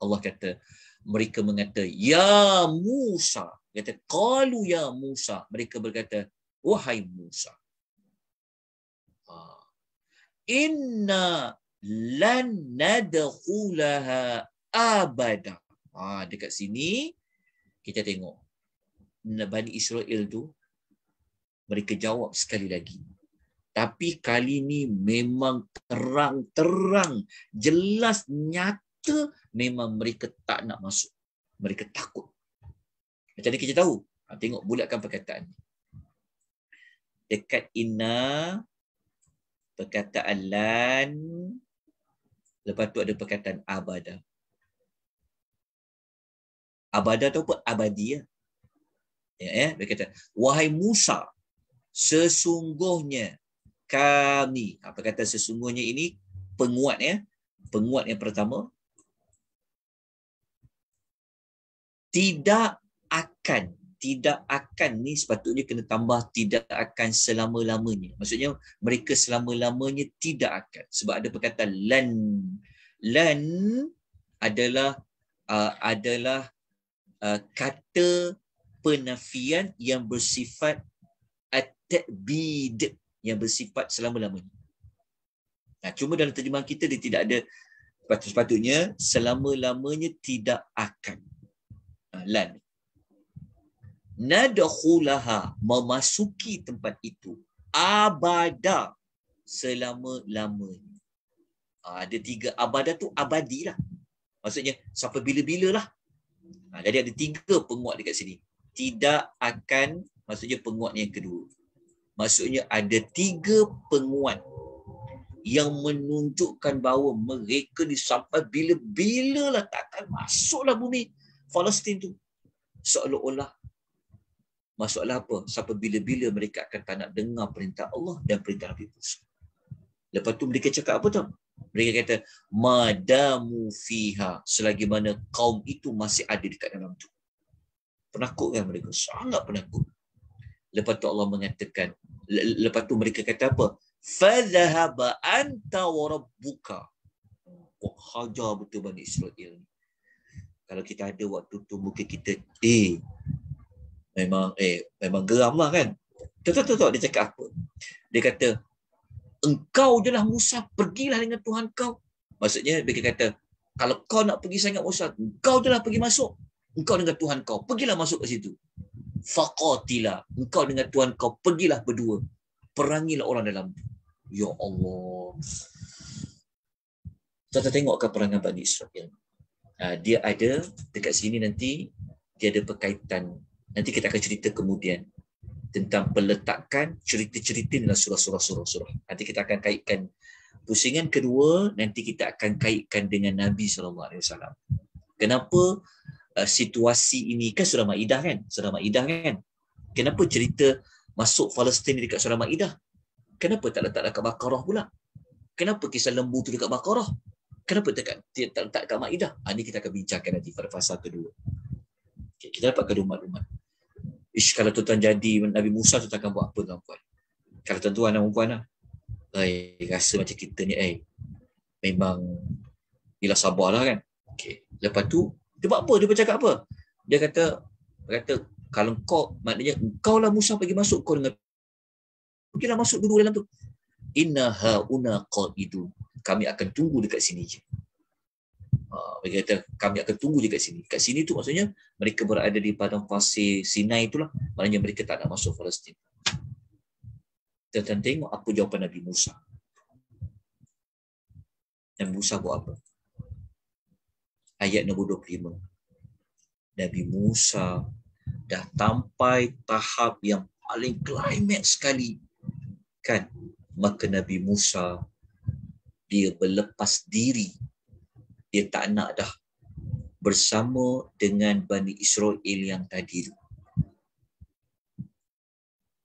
Allah kata, mereka mengata, Ya Musa. Kata, qalu ya Musa. Mereka berkata, wahai Musa. Inna lan nadkhulaha abada. Dekat sini, kita tengok. Bani Israel tu, mereka jawab sekali lagi. Tapi kali ni memang terang-terang, jelas, nyata, memang mereka tak nak masuk. Mereka takut. Macam mana kita tahu? Tengok, bulatkan perkataan. Dekat inna, perkataan lan, lepas tu ada perkataan abada. Abada tu apa? Abadi. Dia kata, wahai Musa, sesungguhnya kami. Apa kata sesungguhnya ini? Penguat ya. Penguat yang pertama. Tidak akan ni sepatutnya kena tambah tidak akan selama-lamanya. Maksudnya mereka selama-lamanya tidak akan. Sebab ada perkataan lan. Lan adalah kata penafian yang bersifat at-ta'bid, yang bersifat selama-lamanya. Cuma dalam terjemahan kita dia tidak ada sepatutnya selama-lamanya tidak akan. Lan. Nadkhulaha, memasuki tempat itu, abada, selama-lamanya. Ada tiga abada tu abadilah. Maksudnya sampai bila-bila lah. Jadi ada 3 penguat dekat sini. Tidak akan, maksudnya penguat yang kedua. Maksudnya ada 3 penguat yang menunjukkan bahawa mereka ni sampai bila-bila lah takkan masuklah bumi Palestin tu. Seolah-olah masalah apa? Sampai bila-bila mereka akan tak nak dengar perintah Allah dan perintah Nabi Musa. Lepas tu mereka cakap apa tu? Mereka kata, madamu fiha, selagi mana kaum itu masih ada dekat dalam tu. Penakut kan mereka? Sangat penakut. Lepas tu Allah mengatakan, lepas tu mereka kata apa? Fadhahaba anta wa rabbuka. Hajar betul Bani Israel ni. Kalau kita ada waktu tu mungkin kita memang geram lah kan. Tahu dia cakap apa? Dia kata, engkau je lah Musa, pergilah dengan Tuhan kau. Maksudnya mereka kata, kalau kau nak pergi sangat Musa, engkau je lah pergi masuk. Engkau dengan Tuhan kau, pergilah masuk ke situ. Faqatila, engkau dengan Tuhan kau, pergilah berdua. Perangilah orang dalam tu. Ya Allah. Kita tengokkan perangan Bani Israel. Dia ada dekat sini nanti, dia ada berkaitan. Nanti kita akan cerita kemudian tentang peletakan cerita-cerita dalam surah-surah. Nanti kita akan kaitkan pusingan kedua, nanti kita akan kaitkan dengan Nabi SAW. Kenapa situasi ini, kan surah Maidah kan? Kenapa cerita masuk Palestin dekat surah Maidah? Kenapa tak letak dekat Baqarah pula? Kenapa kisah lembu tu dekat Baqarah? Kenapa tak letak dekat Maidah? Ini kita akan bincangkan nanti pada fasa kedua. Okay, kita dapatkan maklumat. Kalau tuan-tuan jadi Nabi Musa, tuan akan buat apa tuan-tuan? Kalau tuan-tuan dan puan lah, rasa macam kita ni, memang bila sabarlah kan. Okay. Lepas tu, dia buat apa? Dia bercakap apa? Dia kata kalau kau, maknanya engkau lah Musa pergi masuk, kau dengan pergilah masuk dulu dalam tu. Inna hauna qaidun. Kami akan tunggu dekat sini je. Mereka kata, kami akan tunggu je kat sini. Kat sini tu maksudnya mereka berada di padang pasir Sinai itulah. Maknanya mereka tak nak masuk Palestin. Kita tengok apa jawapan Nabi Musa. Nabi Musa buat apa? Ayat nombor 25. Nabi Musa dah sampai tahap yang paling klimaks sekali. Kan? Maka Nabi Musa, dia berlepas diri. Dia tak nak dah bersama dengan Bani Israel yang tadi tu.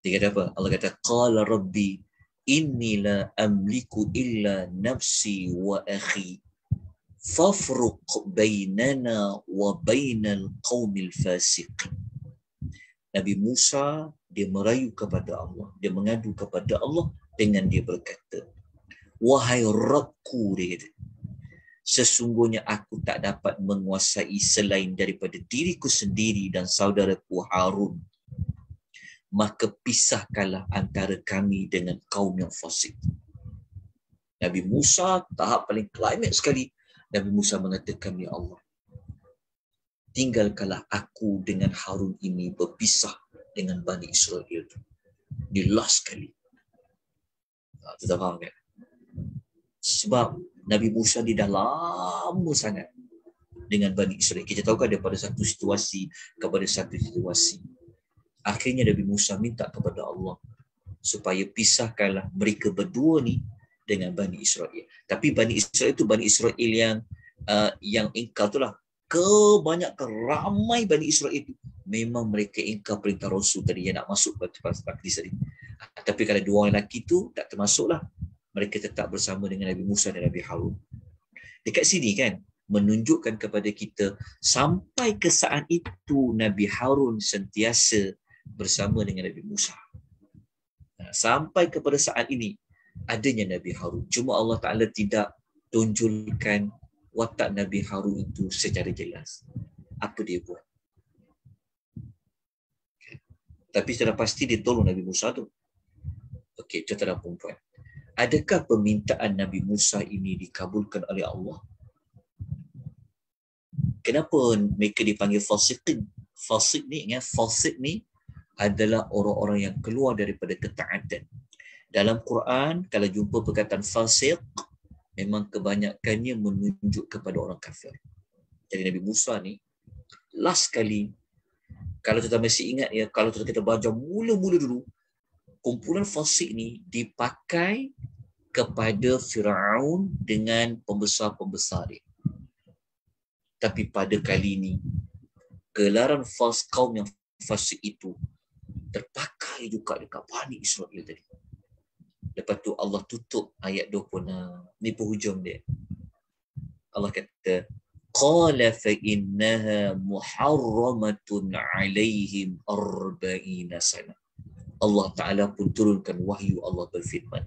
Dia kata apa? Allah kata, qala rabbi inni la amliku illa nafsi wa akhi fafruq bainana wa bainal qaumil fasiqin. Nabi Musa, dia merayu kepada Allah. Dia mengadu kepada Allah dengan dia berkata, wahai Rabbku, dia kata, sesungguhnya aku tak dapat menguasai selain daripada diriku sendiri dan saudaraku Harun. Maka pisahkanlah antara kami dengan kaum yang fasik. Nabi Musa, tahap paling klimaks sekali. Nabi Musa mengatakan, ya Allah, tinggalkanlah aku dengan Harun ini berpisah dengan Bani Israel itu. Di last kali. Kita faham kan? Sebab Nabi Musa ni dah lama sangat dengan Bani Israel. Kita tahu kan daripada satu situasi kepada satu situasi. Akhirnya Nabi Musa minta kepada Allah supaya pisahkanlah mereka berdua ni dengan Bani Israel. Tapi Bani Israel itu Bani Israel yang ingkar tu lah. Kebanyakan ramai Bani Israel itu memang mereka ingkar perintah Rasul tadi yang nak masuk ke tempat tadi. Tapi kalau dua orang lelaki tu tak termasuklah. Mereka tetap bersama dengan Nabi Musa dan Nabi Harun. Dekat sini kan menunjukkan kepada kita sampai ke saat itu Nabi Harun sentiasa bersama dengan Nabi Musa. Sampai kepada saat ini adanya Nabi Harun. Cuma Allah Ta'ala tidak tunjukkan watak Nabi Harun itu secara jelas. Apa dia buat? Okay. Tapi sudah pasti dia tolong Nabi Musa tu. Okey, tuan-tuan dan puan-puan. Adakah permintaan Nabi Musa ini dikabulkan oleh Allah? Kenapa mereka dipanggil fasiqin? Fasik ni adalah orang-orang yang keluar daripada ketaatan. Dalam Quran, kalau jumpa perkataan fasiq, memang kebanyakannya menunjuk kepada orang kafir. Jadi Nabi Musa ni last kali, kalau kita masih ingat ya, kalau kita baca mula-mula dulu, kumpulan fasik ni dipakai kepada Firaun dengan pembesar-pembesar dia. Tapi pada kali ini, gelaran kaum yang fasik itu terpakai juga dekat Bani Israel tadi. Lepas tu Allah tutup ayat 26. Ni penghujung dia. Allah kata, qala fa innaha muharramatun alaihim 40 sana. Allah Ta'ala pun turunkan wahyu. Allah berfirman,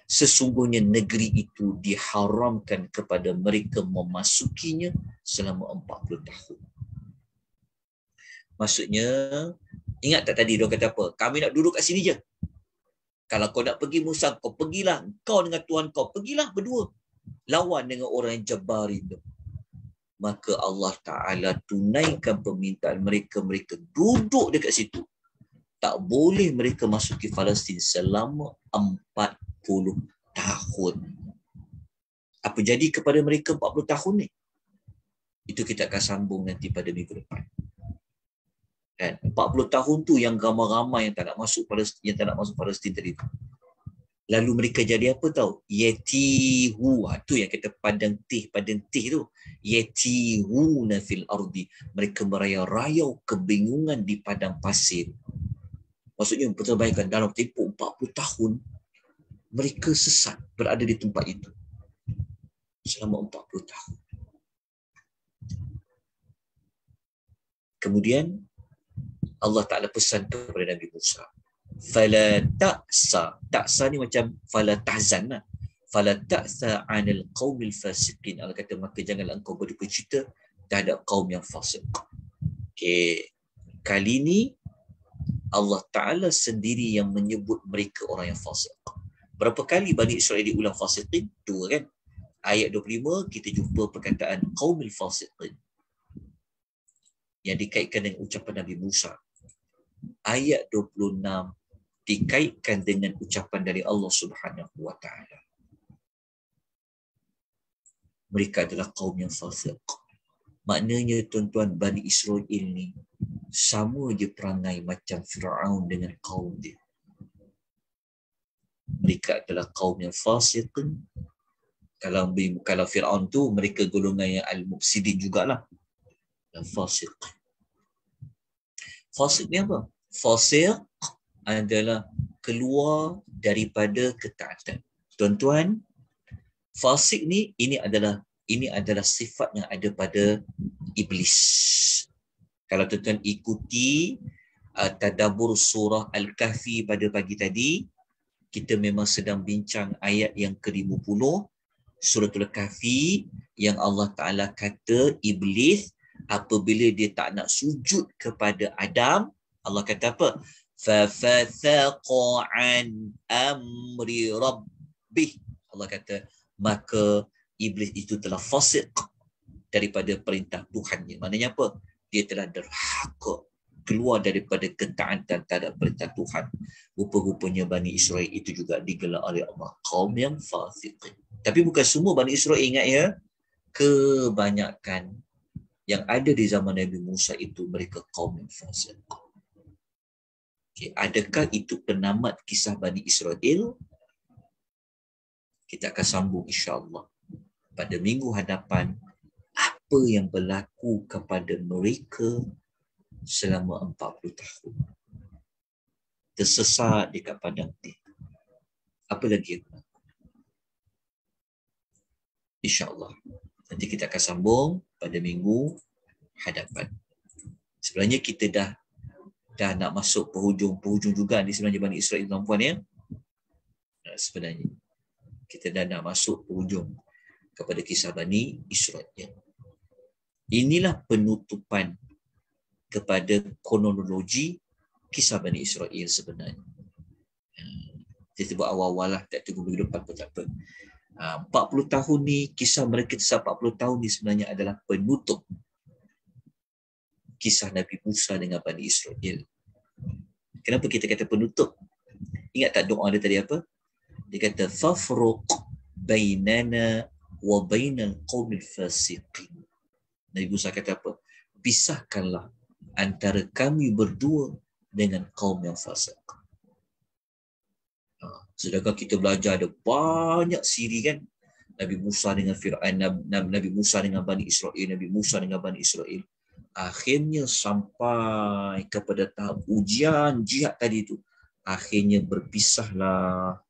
sesungguhnya negeri itu diharamkan kepada mereka memasukinya selama 40 tahun. Maksudnya, ingat tak tadi dia kata apa? Kami nak duduk kat sini je. Kalau kau nak pergi Musa, kau pergilah. Kau dengan Tuhan kau, pergilah berdua. Lawan dengan orang yang jabarin tu. Maka Allah Ta'ala tunaikan permintaan mereka. Mereka duduk dekat situ. Tak boleh mereka masuki Palestin selama 40 tahun. Apa jadi kepada mereka 40 tahun ni? Itu kita akan sambung nanti pada minggu depan. Kan? 40 tahun tu yang ramai-ramai yang tak nak masuk Palestin tadi tu. Lalu mereka jadi apa tahu? Yatihu. Tu yang kita padang tih tu. Yatihuna fil ardi. Mereka merayau-rayau kebingungan di padang pasir. Maksudnya pertobaikan dalam tempoh 40 tahun mereka sesat berada di tempat itu selama 40 tahun. Kemudian Allah Ta'ala pesan kepada Nabi Musa, fala ta'sa. Ta'sa ni macam fala tahzan lah. Fala ta'sa 'anil qaumil fasiqin. Allah kata, maka janganlah engkau berduka cita terhadap kaum yang fasik. Okey. Kali ni Allah Ta'ala sendiri yang menyebut mereka orang yang fasik. Berapa kali Bani Israel diulang fasiqin? 2 kan? Ayat 25 kita jumpa perkataan qaumil fasiqin yang dikaitkan dengan ucapan Nabi Musa. Ayat 26 dikaitkan dengan ucapan dari Allah Subhanahu wa Ta'ala. Mereka adalah kaum yang fasik. Maknanya tuan-tuan, Bani Israel ni sama je perangai macam Firaun dengan kaum dia. Mereka adalah kaum yang fasik. Kalau Firaun tu mereka golongan yang al-mufsidin jugalah. Dan fasik. Fasik ni apa? Fasik adalah keluar daripada ketaatan. Tuan-tuan, fasik ni ini adalah sifat yang ada pada iblis. Kalau tuan-tuan ikuti tadabbur surah Al-Kahfi pada pagi tadi, kita memang sedang bincang ayat yang ke-50 surah Al-Kahfi yang Allah Ta'ala kata iblis apabila dia tak nak sujud kepada Adam, Allah kata apa? فَفَثَقَ عَنْ أَمْرِ رَبِّهِ. Allah kata, maka iblis itu telah fasik daripada perintah Tuhannya. Maknanya apa? Dia telah derhaka, keluar daripada ketaatan terhadap perintah Tuhan. Rupa-rupanya Bani Israel itu juga digelar oleh Allah kaum yang fasik. Tapi bukan semua Bani Israel, ingat ya, kebanyakan yang ada di zaman Nabi Musa itu mereka kaum yang fasik. Okay. Adakah itu penamat kisah Bani Israel? Kita akan sambung insya-Allah pada minggu hadapan, apa yang berlaku kepada mereka selama 40 tahun. Tersesat dekat padang tih. Apa lagi yang berlaku? InsyaAllah. Nanti kita akan sambung pada minggu hadapan. Sebenarnya kita dah nak masuk penghujung juga ni sebenarnya Bani Israel, tuan-puan ya. Sebenarnya kita dah nak masuk penghujung kepada kisah Bani Israel. Inilah penutupan kepada kronologi kisah Bani Israel sebenarnya. Kita buat awal-awal lah, tak tunggu minggu depan pun tak apa. 40 tahun ni, kisah mereka kisah 40 tahun ni sebenarnya adalah penutup kisah Nabi Musa dengan Bani Israel. Kenapa kita kata penutup? Ingat tak doa dia tadi apa? Dia kata, fafruq bainana wa bainal qaumil fasiqin. Nabi Musa kata apa? pisahkanlah antara kami berdua dengan kaum yang fasik. Sedangkan kita belajar ada banyak siri kan, Nabi Musa dengan Fir'aun, Nabi Musa dengan Bani Israel, Nabi Musa dengan Bani Israel. Akhirnya sampai kepada tahap ujian jihad tadi tu. Akhirnya berpisahlah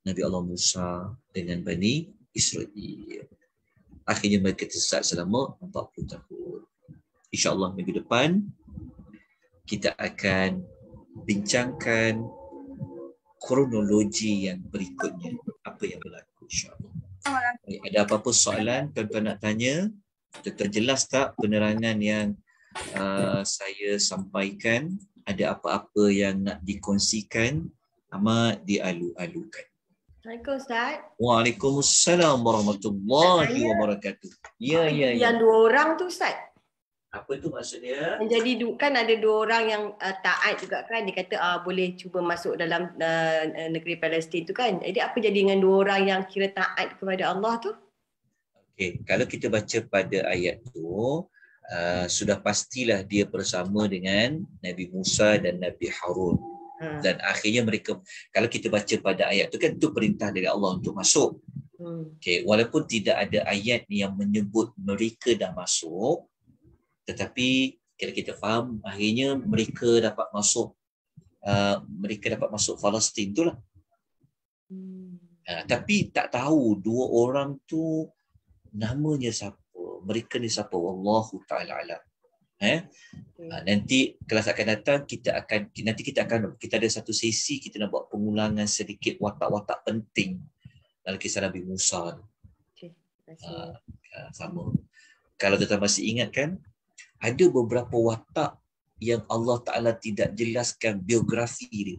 Nabi Allah Musa dengan Bani Israel. Akhirnya mereka tersesat selama 40 tahun. InsyaAllah minggu depan kita akan bincangkan kronologi yang berikutnya. Apa yang berlaku insyaAllah. Ada apa-apa soalan tuan-tuan nak tanya? Tuan-tuan jelas tak penerangan yang saya sampaikan? Ada apa-apa yang nak dikongsikan? Amat dialu-alukan. Assalamualaikum Ustaz. Waalaikumsalam warahmatullahi wabarakatuh. Ya. Yang 2 orang tu Ustaz. Apa tu maksudnya? Jadi kan ada 2 orang yang taat juga kan. Dia kata boleh cuba masuk dalam negeri Palestin tu kan. Jadi apa jadi dengan 2 orang yang kira taat kepada Allah tu? Okey, kalau kita baca pada ayat tu, sudah pastilah dia bersama dengan Nabi Musa dan Nabi Harun. Dan akhirnya mereka, kalau kita baca pada ayat tu kan, itu perintah dari Allah untuk masuk. Okey, walaupun tidak ada ayat yang menyebut mereka dah masuk, tetapi kalau kita faham, akhirnya mereka dapat masuk Palestin tu lah. Tapi tak tahu 2 orang tu namanya siapa, mereka ni siapa, wallahu ta'ala alam. Nanti kelas akan datang kita ada satu sesi kita nak buat pengulangan sedikit watak-watak penting dalam kisah Nabi Musa. Sama. Kalau tuan masih ingat kan, ada beberapa watak yang Allah Ta'ala tidak jelaskan biografi dia.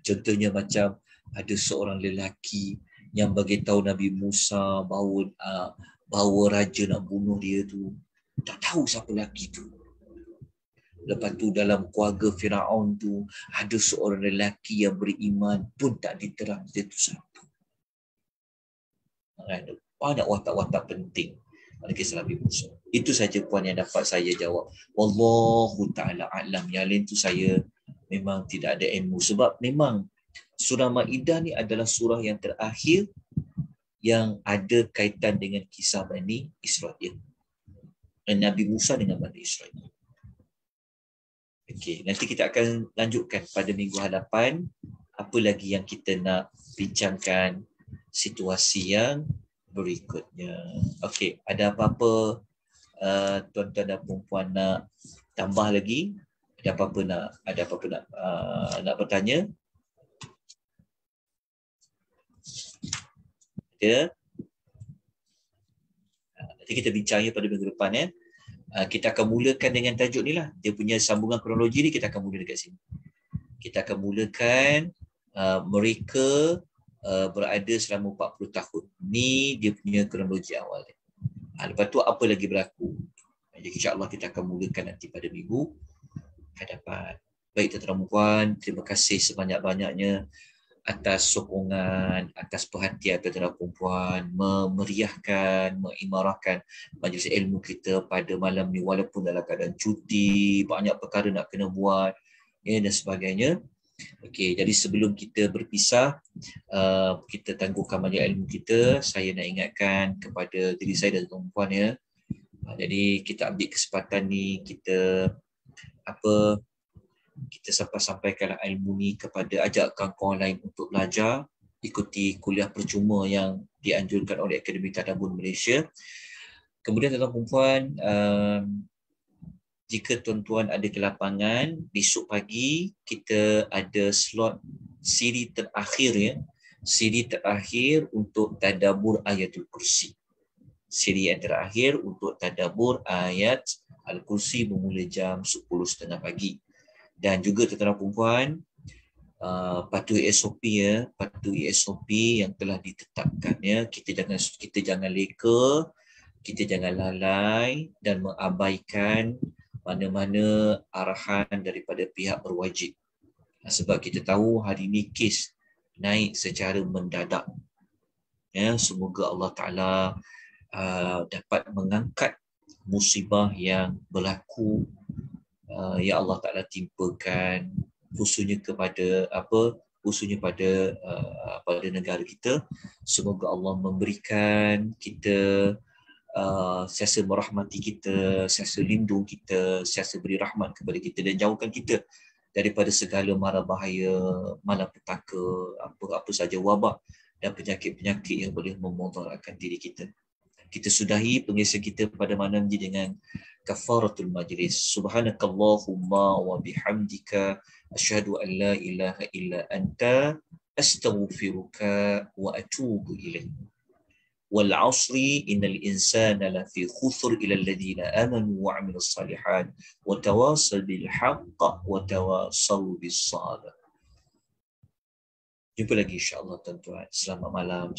Contohnya macam ada seorang lelaki yang bagi tahu Nabi Musa bahawa raja nak bunuh dia tu. Tak tahu siapa lelaki tu. Lepas tu dalam keluarga Firaun tu ada seorang lelaki yang beriman pun tak diterang dia tu siapa. Banyak watak-watak penting dalam kisah Nabi Musa. Itu saja puan yang dapat saya jawab. Wallahu ta'ala a'lam. Yang lain tu saya memang tidak ada ilmu. Sebab memang surah Maidah ni adalah surah yang terakhir yang ada kaitan dengan kisah Bani Israel. Dan Nabi Musa dengan Bani Israel. Okey, nanti kita akan lanjutkan pada minggu hadapan apa lagi yang kita nak bincangkan situasi yang berikutnya. Okey, ada apa-apa tuan-tuan dan puan nak tambah lagi? Ada apa-apa nak bertanya? Ada? Nanti kita bincangnya pada minggu depan ya. Kita akan mulakan dengan tajuk ni lah. Dia punya sambungan kronologi ni kita akan mula dekat sini. Kita akan mulakan mereka berada selama 40 tahun. Ni dia punya kronologi awal. Lepas tu apa lagi berlaku. Jadi insya-Allah kita akan mulakan nanti pada minggu hadapan. Baik tuan-tuan dan puan, terima kasih sebanyak-banyaknya atas sokongan, atas perhatian tuan-tuan dan puan, memeriahkan, mengimarahkan majlis ilmu kita pada malam ni walaupun dalam keadaan cuti, banyak perkara nak kena buat dan sebagainya. Okey, jadi sebelum kita berpisah, kita tangguhkan majlis ilmu kita, saya nak ingatkan kepada diri saya dan tuan-tuan puan ya. Jadi kita ambil kesempatan ni, kita sampaikanlah ilmu ni kepada ajakkan kawan lain untuk belajar, ikuti kuliah percuma yang dianjurkan oleh Akademi Tadabbur Malaysia. Kemudian tuan-tuan perempuan, jika tuan-tuan ada kelapangan, besok pagi kita ada slot siri terakhir ya. Siri terakhir untuk tadabbur ayatul kursi. Siri yang terakhir untuk tadabbur ayat Al-Kursi bermula jam 10.30 pagi. Dan juga tuan-tuan perempuan, patuhi SOP ya, patuhi SOP yang telah ditetapkan ya. Kita jangan leka, kita jangan lalai dan mengabaikan mana-mana arahan daripada pihak berwajib. Sebab kita tahu hari ini kes naik secara mendadak. Ya, semoga Allah Ta'ala dapat mengangkat musibah yang berlaku, ya Allah Ta'ala timpakan, khususnya pada negara kita. Semoga Allah memberikan kita, siasa merahmati kita, siasa lindung kita, siasa beri rahmat kepada kita dan jauhkan kita daripada segala mara bahaya, malapetaka, apa saja wabak dan penyakit-penyakit yang boleh memudaratkan diri kita. Kita sudahi pengisian kita pada malam ini dengan kafaratul majlis. Subhanakallahumma wa bihamdika asyhadu an la ilaha illa anta astaghfiruka wa atubu ilaik. Wal 'asri innal insana lafi khusr ila alladhina amanu wa 'amilus salihat wa tawasaw bil haqq wa tawasaw bis sabr. Jumpa lagi insya-Allah tuan-tuan. Selamat malam.